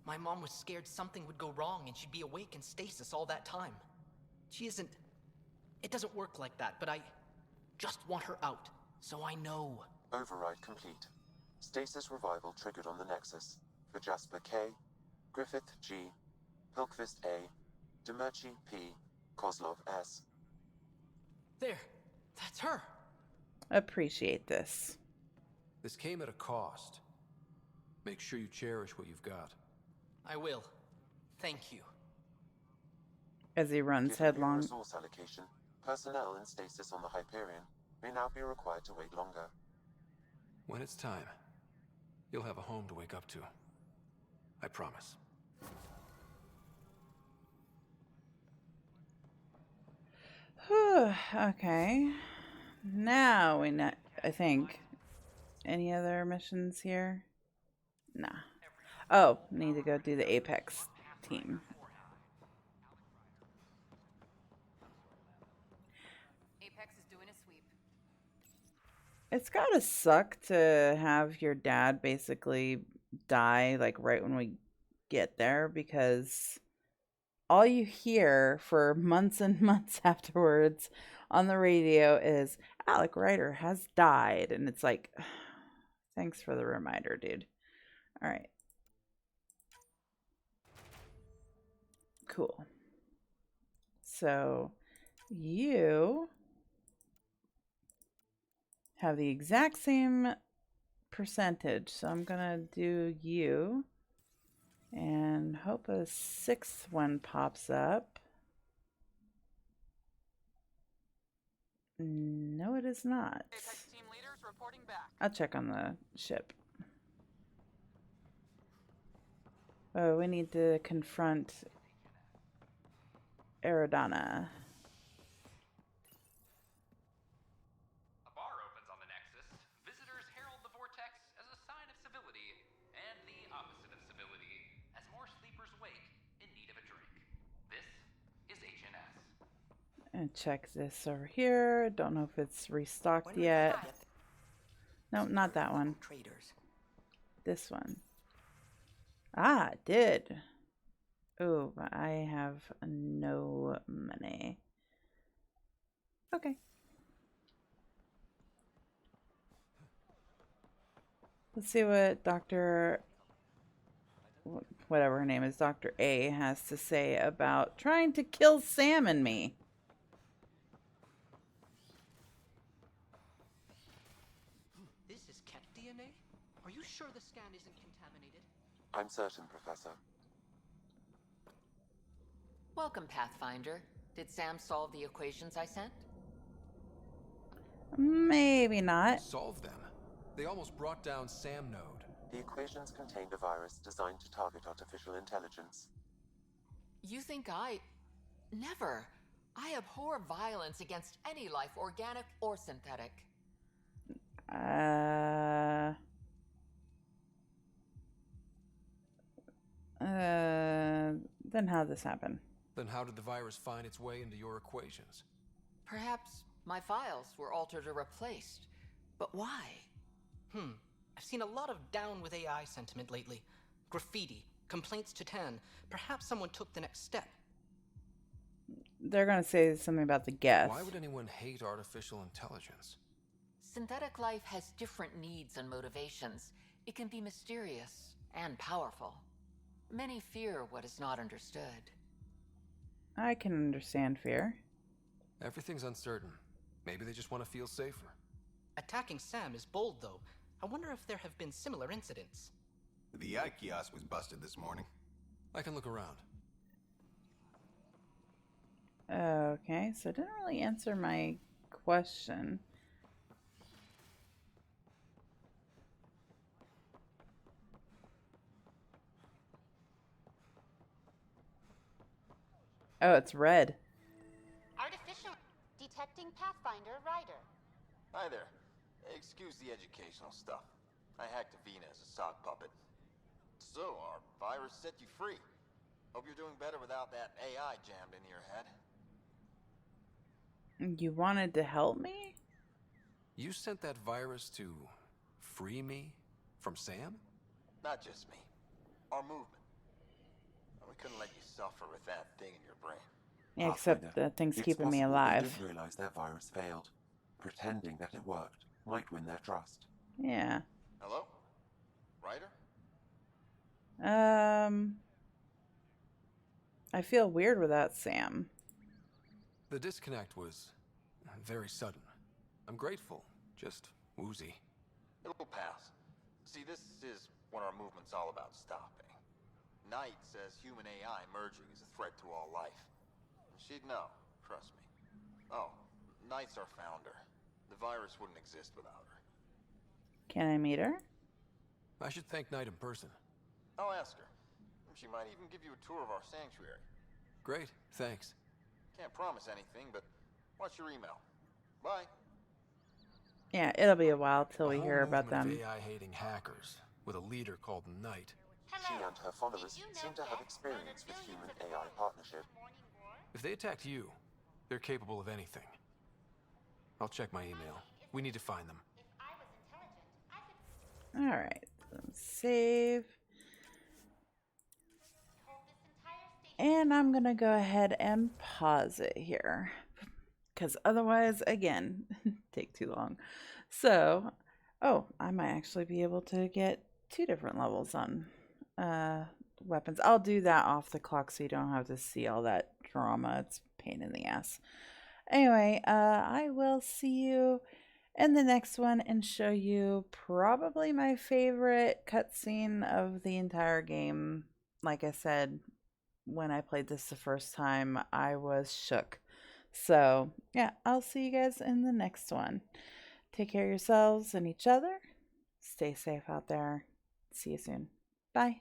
My mom was scared something would go wrong and she'd be awake in stasis all that time. She isn't... It doesn't work like that, but I just want her out, so I know. Override complete. Stasis revival triggered on the Nexus. For Jasper K, Griffith G, Hilkvist A, Demerchi P, Kozlov S. There! That's her! Appreciate this. This came at a cost. Make sure you cherish what you've got. I will. Thank you. As he runs Given new headlong. resource allocation, personnel in stasis on the Hyperion may now be required to wait longer. When it's time, you'll have a home to wake up to. I promise. Okay. Now we know, I think. Any other missions here? Nah. Oh, need to go do the Apex team. Apex is doing a sweep. It's gotta suck to have your dad basically die like right when we get there, because all you hear for months and months afterwards on the radio is Alec Ryder has died, and it's like, thanks for the reminder, dude. All right. Cool. So you have the exact same percentage, so I'm gonna do you and hope a sixth one pops up. No, it is not. Apex team leaders reporting back. I'll check on the ship. Oh, we need to confront Aerodana. A bar opens on the Nexus. Visitors herald the vortex as a sign of civility, and the opposite of civility, as more sleepers wake in need of a drink. This is HNS. And check this over here. Don't know if it's restocked yet. Nope, not that one. This one. Ah, it did. Oh, but I have no money. Okay. Let's see what whatever her name is, Dr. A, has to say about trying to kill Sam and me. This is cat DNA? Are you sure the scan isn't contaminated? I'm certain, Professor. Welcome, Pathfinder. Did Sam solve the equations I sent? Maybe not. Solve them? They almost brought down Sam Node. The equations contained a virus designed to target artificial intelligence. You think I... Never. I abhor violence against any life, organic or synthetic. Then how'd this happen? Then how did the virus find its way into your equations? Perhaps my files were altered or replaced. But why? I've seen a lot of down with AI sentiment lately. Graffiti, complaints to 10. Perhaps someone took the next step. They're gonna say something about the guess. Why would anyone hate artificial intelligence? Synthetic life has different needs and motivations. It can be mysterious and powerful. Many fear what is not understood. I can understand fear. Everything's uncertain. Maybe they just want to feel safer. Attacking Sam is bold, though. I wonder if there have been similar incidents. The AI kiosk was busted this morning. I can look around. Okay, so it didn't really answer my question. Oh, it's red. Artificial detecting Pathfinder Rider. Hi there. Excuse the educational stuff. I hacked Avina as a sock puppet. So, our virus set you free. Hope you're doing better without that AI jammed into your head. You wanted to help me? You sent that virus to free me from Sam? Not just me. Our movement. We couldn't let you suffer with that thing in your brain. Yeah, except that thing's keeping me alive. They didn't realize their virus failed. Pretending that it worked might win their trust. Yeah. Hello? Ryder? I feel weird without Sam. The disconnect was very sudden. I'm grateful, just woozy. It'll pass. See, this is what our movement's all about stopping. Knight says human AI merging is a threat to all life. She'd know, trust me. Oh, Knight's our founder. The virus wouldn't exist without her. Can I meet her? I should thank Knight in person. I'll ask her. She might even give you a tour of our sanctuary. Great, thanks. Can't promise anything, but watch your email. Bye. Yeah, it'll be a while till we hear about them. AI-hating hackers with a leader called Knight. She and her followers seem to have experience with human-AI partnership. If they attacked you, they're capable of anything. I'll check my email. We need to find them. Alright, save. And I'm gonna go ahead and pause it here. Because otherwise, again, take too long. So, oh, I might actually be able to get 2 different levels on weapons. I'll do that off the clock so you don't have to see all that drama. It's a pain in the ass. Anyway, I will see you in the next one and show you probably my favorite cutscene of the entire game. Like I said, when I played this the first time, I was shook. So, yeah, I'll see you guys in the next one. Take care of yourselves and each other. Stay safe out there. See you soon. Bye.